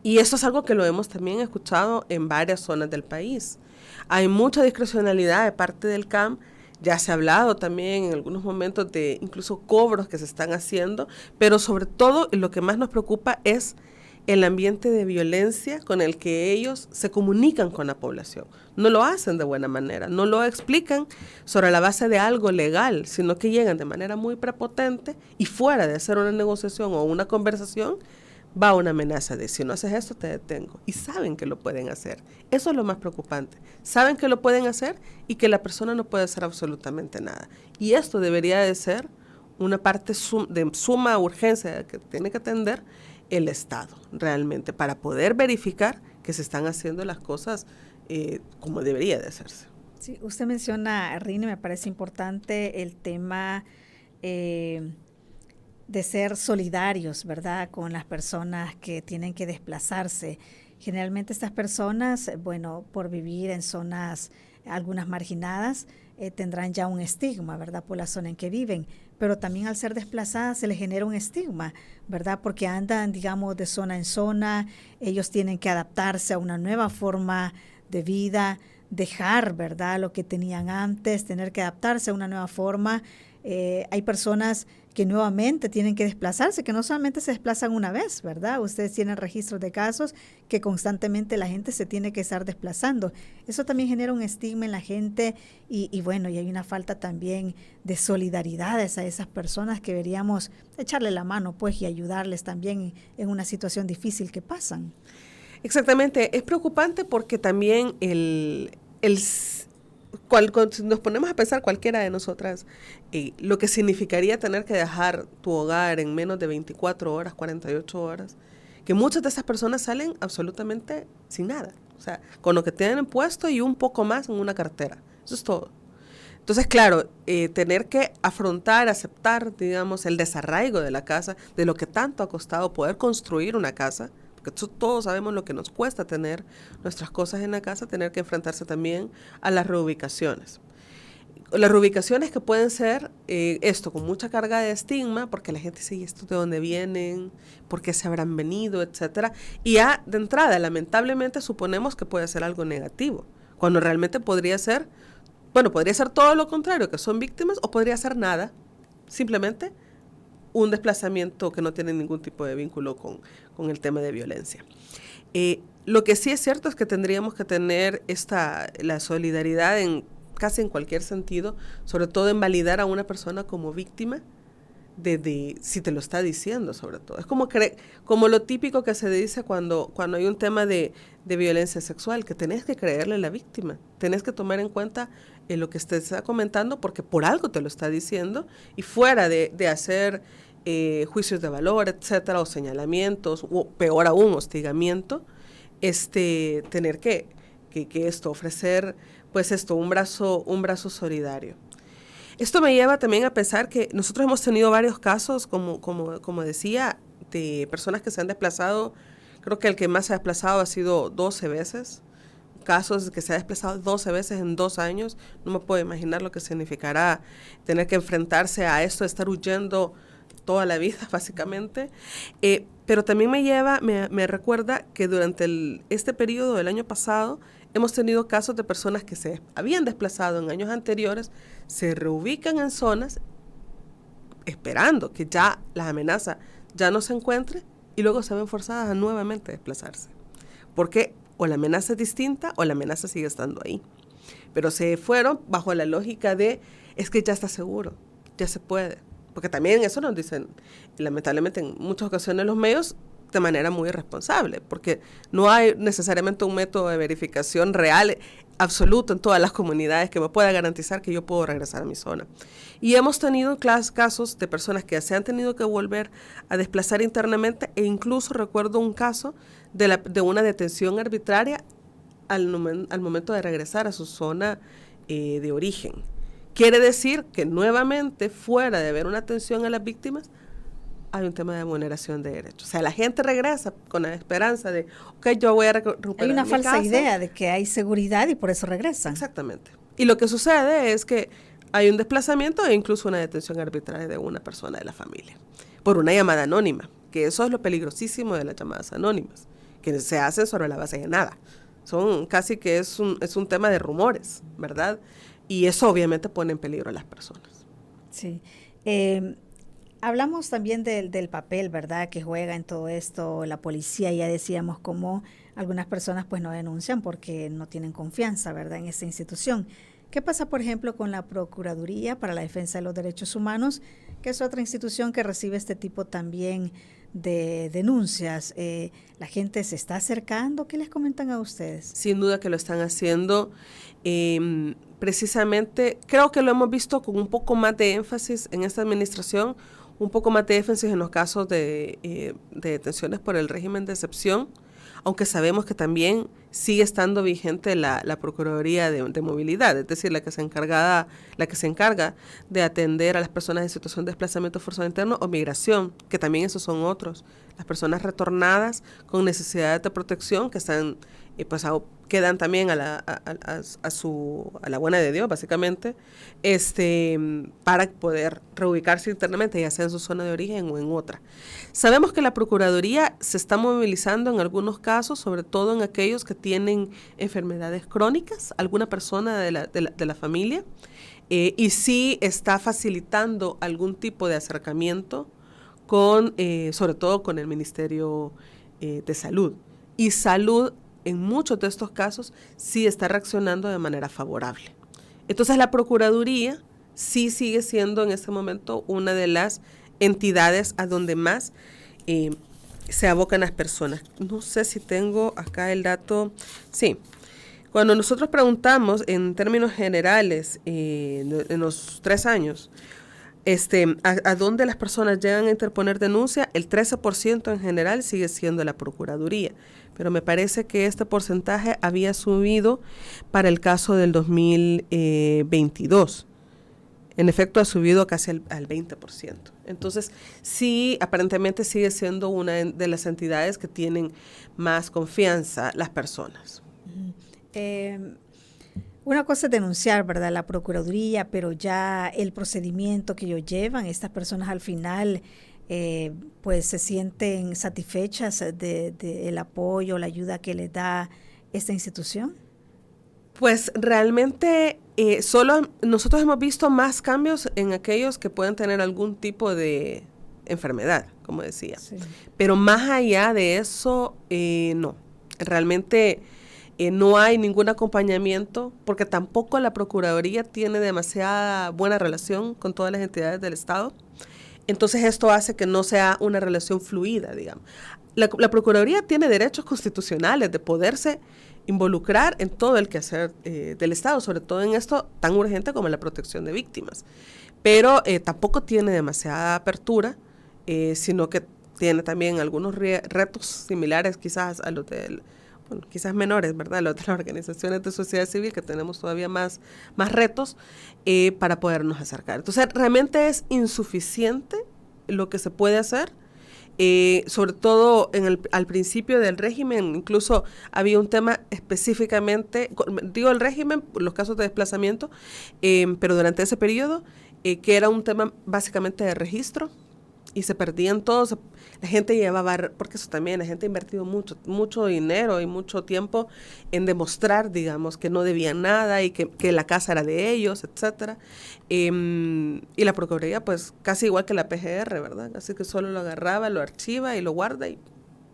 Speaker 5: Y esto es algo que lo hemos también escuchado en varias zonas del país. Hay mucha discrecionalidad de parte del CAM. Ya se ha hablado también en algunos momentos de incluso cobros que se están haciendo, pero sobre todo lo que más nos preocupa es el ambiente de violencia con el que ellos se comunican con la población. No lo hacen de buena manera, no lo explican sobre la base de algo legal, sino que llegan de manera muy prepotente y fuera de hacer una negociación o una conversación, va una amenaza de si no haces esto te detengo. Y saben que lo pueden hacer. Eso es lo más preocupante. Saben que lo pueden hacer y que la persona no puede hacer absolutamente nada. Y esto debería de ser una parte de suma urgencia que tiene que atender el Estado realmente, para poder verificar que se están haciendo las cosas como debería de hacerse.
Speaker 4: Sí, usted menciona, Rini, me parece importante el tema de ser solidarios, ¿verdad?, con las personas que tienen que desplazarse. Generalmente estas personas, por vivir en zonas algunas marginadas, tendrán ya un estigma, ¿verdad?, por la zona en que viven, pero también al ser desplazadas se les genera un estigma, ¿verdad?, porque andan, digamos, de zona en zona, ellos tienen que adaptarse a una nueva forma de vida, dejar, ¿verdad?, lo que tenían antes, tener que adaptarse a una nueva forma. Hay personas que nuevamente tienen que desplazarse, que no solamente se desplazan una vez, ¿verdad? Ustedes tienen registros de casos que constantemente la gente se tiene que estar desplazando. Eso también genera un estigma en la gente y hay una falta también de solidaridad a esas personas que deberíamos echarle la mano, pues, y ayudarles también en una situación difícil que pasan.
Speaker 5: Exactamente. Es preocupante porque también si nos ponemos a pensar cualquiera de nosotras, lo que significaría tener que dejar tu hogar en menos de 24 horas, 48 horas, que muchas de esas personas salen absolutamente sin nada, o sea, con lo que tienen puesto y un poco más en una cartera, eso es todo. Entonces, claro, tener que afrontar, aceptar, digamos, el desarraigo de la casa, de lo que tanto ha costado poder construir una casa, porque todos sabemos lo que nos cuesta tener nuestras cosas en la casa, tener que enfrentarse también a las reubicaciones. Las reubicaciones que pueden ser esto, con mucha carga de estigma, porque la gente dice, ¿y esto de dónde vienen? ¿Por qué se habrán venido? Etcétera. Y ya de entrada, lamentablemente, suponemos que puede ser algo negativo, cuando realmente podría ser todo lo contrario, que son víctimas, o podría ser nada, simplemente un desplazamiento que no tiene ningún tipo de vínculo con el tema de violencia. Lo que sí es cierto es que tendríamos que tener la solidaridad casi en cualquier sentido, sobre todo en validar a una persona como víctima, si te lo está diciendo, sobre todo. Es como lo típico que se dice cuando hay un tema de violencia sexual, que tenés que creerle a la víctima, tenés que tomar en cuenta lo que te está comentando, porque por algo te lo está diciendo, y fuera de hacer juicios de valor, etcétera, o señalamientos, o peor aún, hostigamiento, tener que ofrecer, pues un brazo solidario. Esto me lleva también a pensar que nosotros hemos tenido varios casos, como decía, de personas que se han desplazado. Creo que el que más se ha desplazado ha sido 12 veces. Casos que se ha desplazado 12 veces en 2 años. No me puedo imaginar lo que significará tener que enfrentarse a esto, de estar huyendo toda la vida, básicamente. Pero también me recuerda que durante este periodo del año pasado hemos tenido casos de personas que se habían desplazado en años anteriores, se reubican en zonas esperando que ya la amenaza ya no se encuentre, y luego se ven forzadas a nuevamente desplazarse. Porque o la amenaza es distinta o la amenaza sigue estando ahí. Pero se fueron bajo la lógica de, es que ya está seguro, ya se puede. Porque también eso nos dicen, lamentablemente en muchas ocasiones los medios, de manera muy irresponsable, porque no hay necesariamente un método de verificación real, absoluto en todas las comunidades que me pueda garantizar que yo puedo regresar a mi zona. Y hemos tenido casos de personas que se han tenido que volver a desplazar internamente, e incluso recuerdo un caso de una detención arbitraria al momento de regresar a su zona de origen. Quiere decir que nuevamente, fuera de haber una atención a las víctimas, hay un tema de vulneración de derechos. O sea, la gente regresa con la esperanza de, yo voy a recuperar
Speaker 4: Hay una
Speaker 5: mi
Speaker 4: falsa
Speaker 5: casa.
Speaker 4: idea de que hay seguridad y por eso regresan.
Speaker 5: Exactamente. Y lo que sucede es que hay un desplazamiento e incluso una detención arbitraria de una persona de la familia por una llamada anónima, que eso es lo peligrosísimo de las llamadas anónimas, que se hacen sobre la base de nada. Son casi que es un tema de rumores, ¿verdad? Y eso obviamente pone en peligro a las personas.
Speaker 4: Sí. Hablamos también del papel, ¿verdad?, que juega en todo esto la policía. Ya decíamos cómo algunas personas pues no denuncian porque no tienen confianza, ¿verdad?, en esta institución. ¿Qué pasa, por ejemplo, con la Procuraduría para la Defensa de los Derechos Humanos, que es otra institución que recibe este tipo también de denuncias? ¿La gente se está acercando? ¿Qué les comentan a ustedes?
Speaker 5: Sin duda que lo están haciendo. Precisamente, creo que lo hemos visto con un poco más de énfasis en esta administración, un poco más de énfasis en los casos de detenciones por el régimen de excepción, aunque sabemos que también sigue estando vigente la Procuraduría de Movilidad, es decir, la que se encarga de atender a las personas en situación de desplazamiento forzado interno o migración, que también esos son otros, las personas retornadas con necesidades de protección que están quedan también a la buena de Dios, básicamente, para poder reubicarse internamente, ya sea en su zona de origen o en otra. Sabemos que la Procuraduría se está movilizando en algunos casos, sobre todo en aquellos que tienen enfermedades crónicas, alguna persona de la familia, y sí está facilitando algún tipo de acercamiento sobre todo con el Ministerio de Salud. Y Salud, en muchos de estos casos, sí está reaccionando de manera favorable. Entonces, la Procuraduría sí sigue siendo en este momento una de las entidades a donde más se abocan las personas. No sé si tengo acá el dato. Sí. Cuando nosotros preguntamos en términos generales, en los 3 años, a dónde las personas llegan a interponer denuncia, el 13% en general sigue siendo la Procuraduría. Pero me parece que este porcentaje había subido para el caso del 2022. En efecto, ha subido casi al 20%. Entonces, sí, aparentemente sigue siendo una de las entidades que tienen más confianza las personas.
Speaker 4: Una cosa es denunciar, ¿verdad?, la Procuraduría, pero ya el procedimiento que ellos llevan, estas personas al final, pues se sienten satisfechas del apoyo, la ayuda que les da esta institución.
Speaker 5: Pues realmente solo nosotros hemos visto más cambios en aquellos que pueden tener algún tipo de enfermedad, como decía. Sí. Pero más allá de eso, no. Realmente no hay ningún acompañamiento porque tampoco la Procuraduría tiene demasiada buena relación con todas las entidades del Estado. Entonces esto hace que no sea una relación fluida, digamos. La Procuraduría tiene derechos constitucionales de poderse involucrar en todo el quehacer del Estado, sobre todo en esto tan urgente como la protección de víctimas. Pero tampoco tiene demasiada apertura, sino que tiene también algunos retos similares quizás a los de, bueno, quizás menores, ¿verdad? Los de las organizaciones de sociedad civil, que tenemos todavía más retos para podernos acercar. Entonces, realmente es insuficiente lo que se puede hacer. Sobre todo al principio del régimen, incluso había un tema específicamente, digo el régimen, los casos de desplazamiento, pero durante ese periodo, que era un tema básicamente de registro, y se perdían todos, la gente llevaba, porque eso también, la gente ha invertido mucho dinero y mucho tiempo en demostrar, digamos, que no debían nada y que la casa era de ellos, etcétera. Y la Procuraduría, pues, casi igual que la PGR, ¿verdad? Así que solo lo agarraba, lo archiva y lo guarda y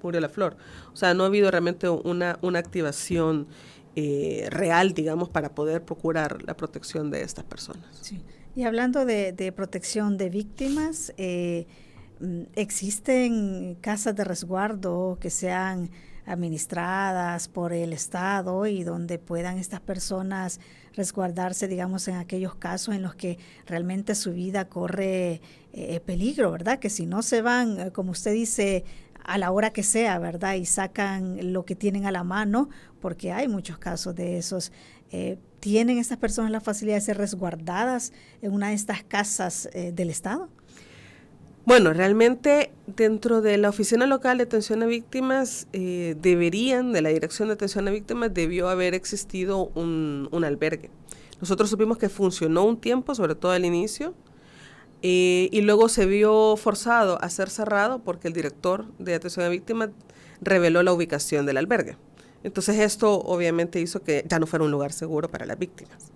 Speaker 5: murió la flor. O sea, no ha habido realmente una activación real, digamos, para poder procurar la protección de estas personas.
Speaker 4: Sí. Y hablando de protección de víctimas, ¿existen casas de resguardo que sean administradas por el Estado y donde puedan estas personas resguardarse, digamos, en aquellos casos en los que realmente su vida corre peligro, ¿verdad? Que si no se van, como usted dice, a la hora que sea, ¿verdad? Y sacan lo que tienen a la mano, porque hay muchos casos de esos. ¿Tienen estas personas la facilidad de ser resguardadas en una de estas casas del Estado?
Speaker 5: Bueno, realmente dentro de la Oficina Local de Atención a Víctimas de la Dirección de Atención a Víctimas, debió haber existido un albergue. Nosotros supimos que funcionó un tiempo, sobre todo al inicio, y luego se vio forzado a ser cerrado porque el director de Atención a Víctimas reveló la ubicación del albergue. Entonces esto obviamente hizo que ya no fuera un lugar seguro para las víctimas.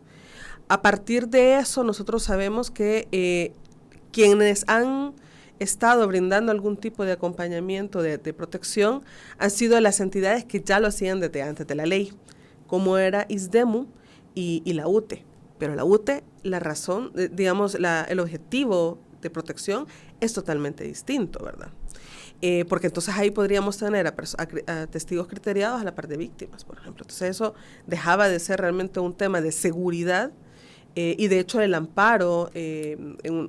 Speaker 5: A partir de eso nosotros sabemos que quienes han estado brindando algún tipo de acompañamiento de protección han sido las entidades que ya lo hacían desde antes de la ley, como era ISDEMU y la UTE. Pero la UTE, la razón, digamos, el objetivo de protección es totalmente distinto, ¿verdad? Porque entonces ahí podríamos tener a testigos criteriados a la par de víctimas, por ejemplo. Entonces eso dejaba de ser realmente un tema de seguridad. Y de hecho el amparo,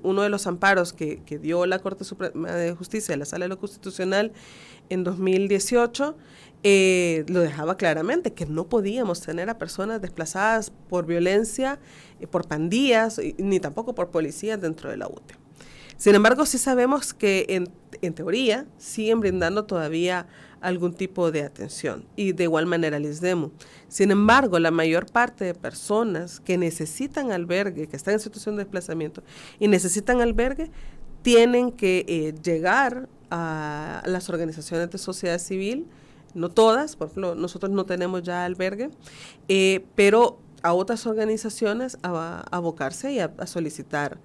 Speaker 5: uno de los amparos que dio la Corte Suprema de Justicia de la Sala de lo Constitucional en 2018, lo dejaba claramente, que no podíamos tener a personas desplazadas por violencia, por pandillas, ni tampoco por policías dentro de la UTE. Sin embargo, sí sabemos que en teoría siguen brindando todavía algún tipo de atención y de igual manera el ISDEMU. Sin embargo, la mayor parte de personas que necesitan albergue, que están en situación de desplazamiento y necesitan albergue, tienen que llegar a las organizaciones de sociedad civil, no todas, por ejemplo, nosotros no tenemos ya albergue, pero a otras organizaciones a abocarse y a solicitar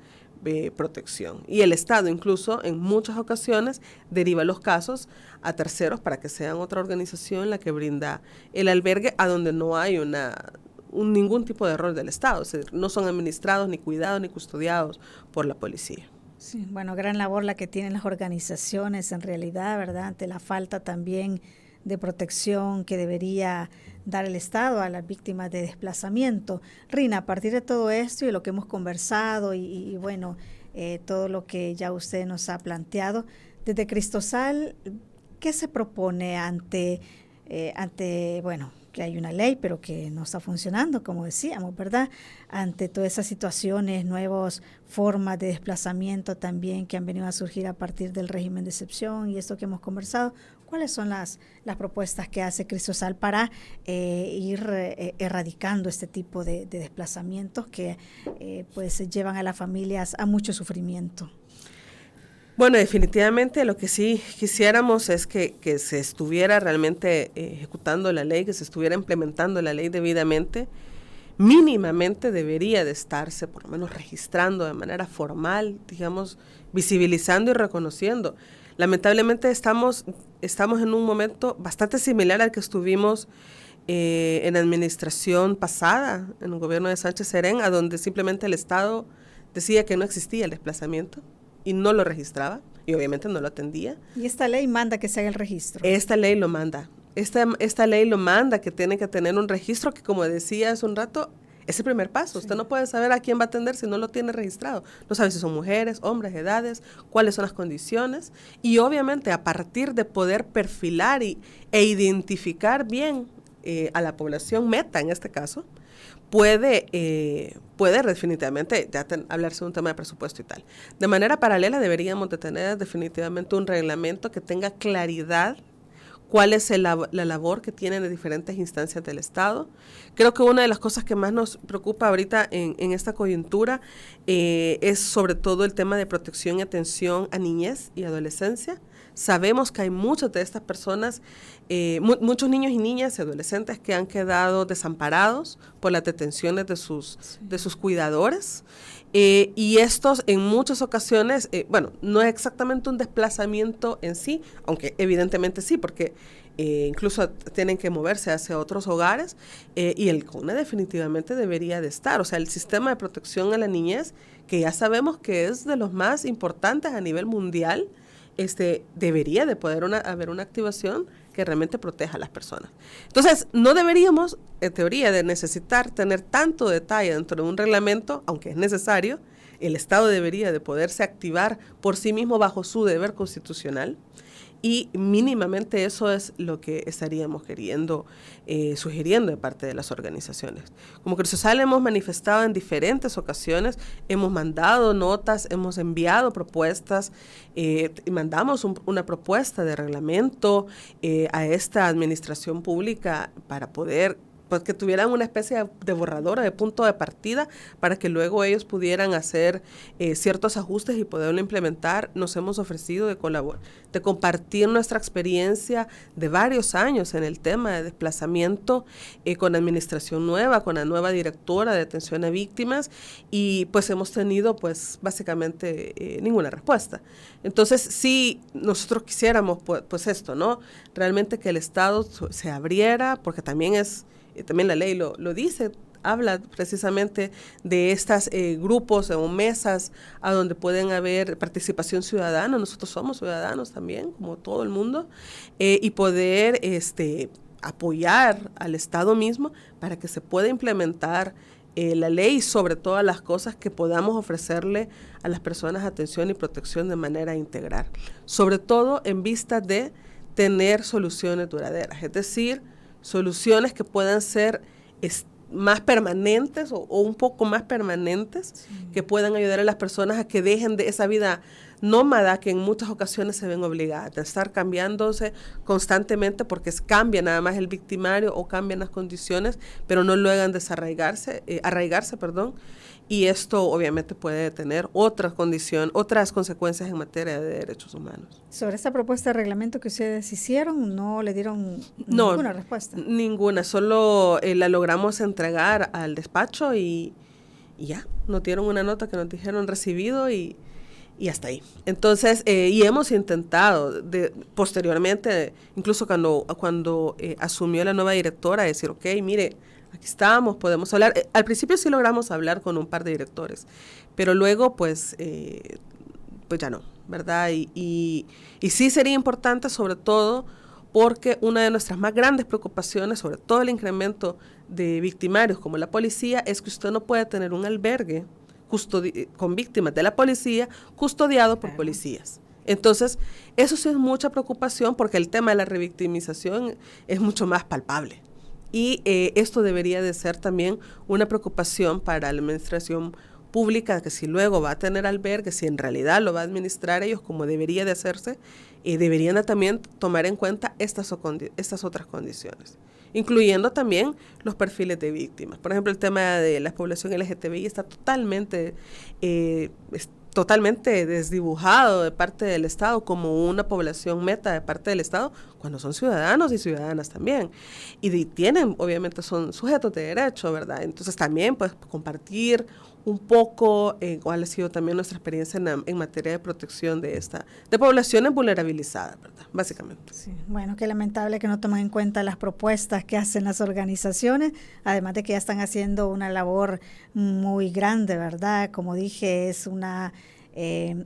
Speaker 5: protección. Y el Estado incluso en muchas ocasiones deriva los casos a terceros para que sean otra organización la que brinda el albergue a donde no hay ningún tipo de rol del Estado. O sea, no son administrados, ni cuidados, ni custodiados por la policía.
Speaker 4: Sí, bueno, gran labor la que tienen las organizaciones en realidad, ¿verdad? Ante la falta también de protección que debería dar el Estado a las víctimas de desplazamiento. Rina, a partir de todo esto y lo que hemos conversado y bueno, todo lo que ya usted nos ha planteado, desde Cristosal, ¿qué se propone ante bueno, que hay una ley, pero que no está funcionando, como decíamos, ¿verdad? Ante todas esas situaciones, nuevas formas de desplazamiento también que han venido a surgir a partir del régimen de excepción y esto que hemos conversado, ¿cuáles son las propuestas que hace Cristosal para ir erradicando este tipo de desplazamientos que pues llevan a las familias a mucho sufrimiento?
Speaker 5: Bueno, definitivamente lo que sí quisiéramos es que se estuviera realmente ejecutando la ley, que se estuviera implementando la ley debidamente. Mínimamente debería de estarse por lo menos registrando de manera formal, digamos, visibilizando y reconociendo. Lamentablemente estamos en un momento bastante similar al que estuvimos en la administración pasada, en el gobierno de Sánchez Serén, a donde simplemente el Estado decía que no existía el desplazamiento y no lo registraba y obviamente no lo atendía.
Speaker 4: Y esta ley manda que se haga el registro.
Speaker 5: Esta ley lo manda. Esta ley lo manda, que tiene que tener un registro que, como decía hace un rato, es el primer paso. Sí. Usted no puede saber a quién va a atender si no lo tiene registrado. No sabe si son mujeres, hombres, edades, cuáles son las condiciones. Y obviamente a partir de poder perfilar e identificar bien a la población meta, en este caso, puede definitivamente hablarse de un tema de presupuesto y tal. De manera paralela deberíamos de tener definitivamente un reglamento que tenga claridad cuál es la labor que tienen las diferentes instancias del Estado. Creo que una de las cosas que más nos preocupa ahorita en esta coyuntura es sobre todo el tema de protección y atención a niñez y adolescencia. Sabemos que hay muchas de estas personas, muchos niños y niñas y adolescentes que han quedado desamparados por las detenciones de sus cuidadores. Y estos en muchas ocasiones, no es exactamente un desplazamiento en sí, aunque evidentemente sí, porque incluso tienen que moverse hacia otros hogares, y el CONE definitivamente debería de estar. O sea, el sistema de protección a la niñez, que ya sabemos que es de los más importantes a nivel mundial, debería de poder haber una activación que realmente proteja a las personas. Entonces, no deberíamos, en teoría, de necesitar tener tanto detalle dentro de un reglamento, aunque es necesario. El Estado debería de poderse activar por sí mismo bajo su deber constitucional, y mínimamente eso es lo que estaríamos sugiriendo de parte de las organizaciones. Como Cristosal hemos manifestado en diferentes ocasiones, hemos mandado notas, hemos enviado propuestas, mandamos una propuesta de reglamento a esta administración pública para poder, pues, que tuvieran una especie de borrador, de punto de partida, para que luego ellos pudieran hacer ciertos ajustes y poderlo implementar. Nos hemos ofrecido de compartir nuestra experiencia de varios años en el tema de desplazamiento con la administración nueva, con la nueva directora de atención a víctimas, y pues hemos tenido pues básicamente ninguna respuesta. Entonces, sí, nosotros quisiéramos pues esto, ¿no? Realmente que el Estado se abriera, porque también la ley lo dice, habla precisamente de estas grupos o mesas a donde pueden haber participación ciudadana. Nosotros somos ciudadanos también, como todo el mundo, y poder apoyar al Estado mismo para que se pueda implementar la ley y sobre todas las cosas que podamos ofrecerle a las personas atención y protección de manera integral, sobre todo en vista de tener soluciones duraderas, es decir, soluciones que puedan ser más permanentes o un poco más permanentes, sí, que puedan ayudar a las personas a que dejen de esa vida nómada que en muchas ocasiones se ven obligadas a estar cambiándose constantemente, porque cambia nada más el victimario o cambian las condiciones, pero no logran arraigarse, y esto obviamente puede tener otras consecuencias en materia de derechos humanos.
Speaker 4: Sobre esta propuesta de reglamento que ustedes hicieron, ¿no le dieron ninguna respuesta?
Speaker 5: Ninguna, solo la logramos entregar al despacho y ya, nos dieron una nota que nos dijeron recibido y hasta ahí. Entonces, y hemos intentado posteriormente, incluso cuando asumió la nueva directora, decir, ok, mire, aquí estamos, podemos hablar. Al principio sí logramos hablar con un par de directores, pero luego pues ya no, ¿verdad? Y sí sería importante, sobre todo porque una de nuestras más grandes preocupaciones, sobre todo el incremento de victimarios como la policía, es que usted no puede tener un albergue con víctimas de la policía custodiado por policías. Entonces, eso sí es mucha preocupación, porque el tema de la revictimización es mucho más palpable. Y esto debería de ser también una preocupación para la administración pública, que si luego va a tener albergue, si en realidad lo va a administrar ellos como debería de hacerse, deberían de también tomar en cuenta estas otras condiciones, incluyendo también los perfiles de víctimas. Por ejemplo, el tema de la población LGTBI está totalmente desdibujado de parte del Estado como una población meta de parte del Estado, cuando son ciudadanos y ciudadanas también. Y tienen, obviamente, son sujetos de derecho, ¿verdad? Entonces también, pues, compartir un poco cuál ha sido también nuestra experiencia en materia de protección de poblaciones vulnerabilizadas, ¿verdad? Básicamente.
Speaker 4: Sí. Bueno, qué lamentable que no tomen en cuenta las propuestas que hacen las organizaciones, además de que ya están haciendo una labor muy grande, ¿verdad? Como dije, es una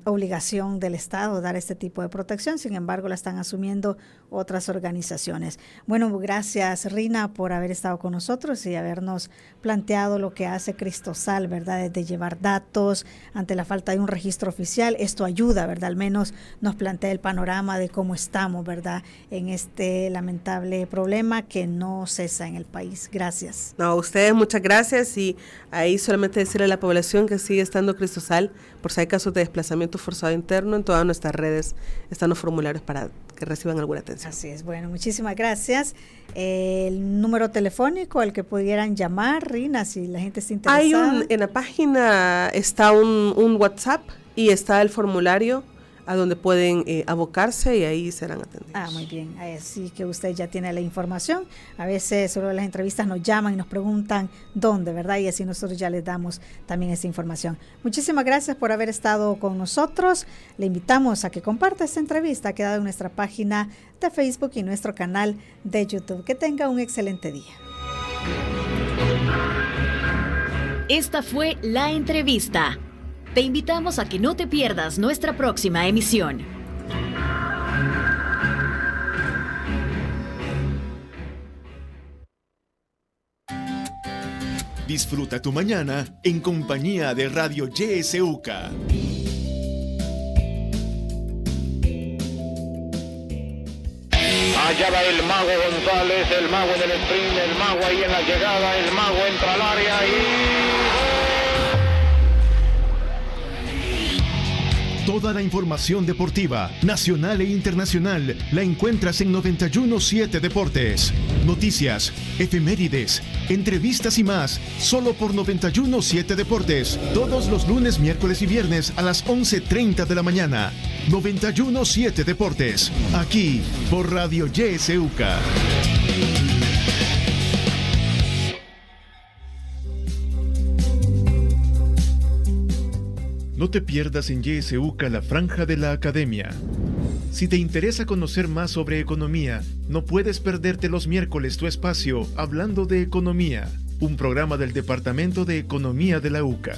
Speaker 4: obligación del Estado dar este tipo de protección, sin embargo la están asumiendo otras organizaciones. Bueno, gracias Rina por haber estado con nosotros y habernos planteado lo que hace Cristosal, ¿verdad? De llevar datos ante la falta de un registro oficial. Esto ayuda, ¿verdad? Al menos nos plantea el panorama de cómo estamos, ¿verdad? En este lamentable problema que no cesa en el país. Gracias.
Speaker 5: No, a ustedes muchas gracias, y ahí solamente decirle a la población que sigue estando Cristosal por si hay casos de desplazamiento forzado interno. En todas nuestras redes están los formularios para que reciban alguna atención.
Speaker 4: Así es, bueno, muchísimas gracias. El número telefónico al que pudieran llamar, Rina, si la gente está interesada.
Speaker 5: En la página está un WhatsApp y está el formulario a donde pueden abocarse y ahí serán atendidos.
Speaker 4: Muy bien, así que usted ya tiene la información. A veces sobre las entrevistas nos llaman y nos preguntan dónde, ¿verdad? Y así nosotros ya les damos también esa información. Muchísimas gracias por haber estado con nosotros. Le invitamos a que comparta esta entrevista, ha quedado en nuestra página de Facebook y nuestro canal de YouTube. Que tenga un excelente día.
Speaker 3: Esta fue la entrevista. Te invitamos a que no te pierdas nuestra próxima emisión.
Speaker 8: Disfruta tu mañana en compañía de Radio YSUCA.
Speaker 11: Allá va el mago González, el mago en el sprint, el mago ahí en la llegada, el mago entra al área y...
Speaker 8: Toda la información deportiva, nacional e internacional, la encuentras en 91.7 Deportes. Noticias, efemérides, entrevistas y más, solo por 91.7 Deportes. Todos los lunes, miércoles y viernes a las 11:30 de la mañana. 91.7 Deportes, aquí por Radio YSUCA. No te pierdas en YSUCA la franja de la academia. Si te interesa conocer más sobre economía, no puedes perderte los miércoles tu espacio Hablando de Economía, un programa del Departamento de Economía de la UCA.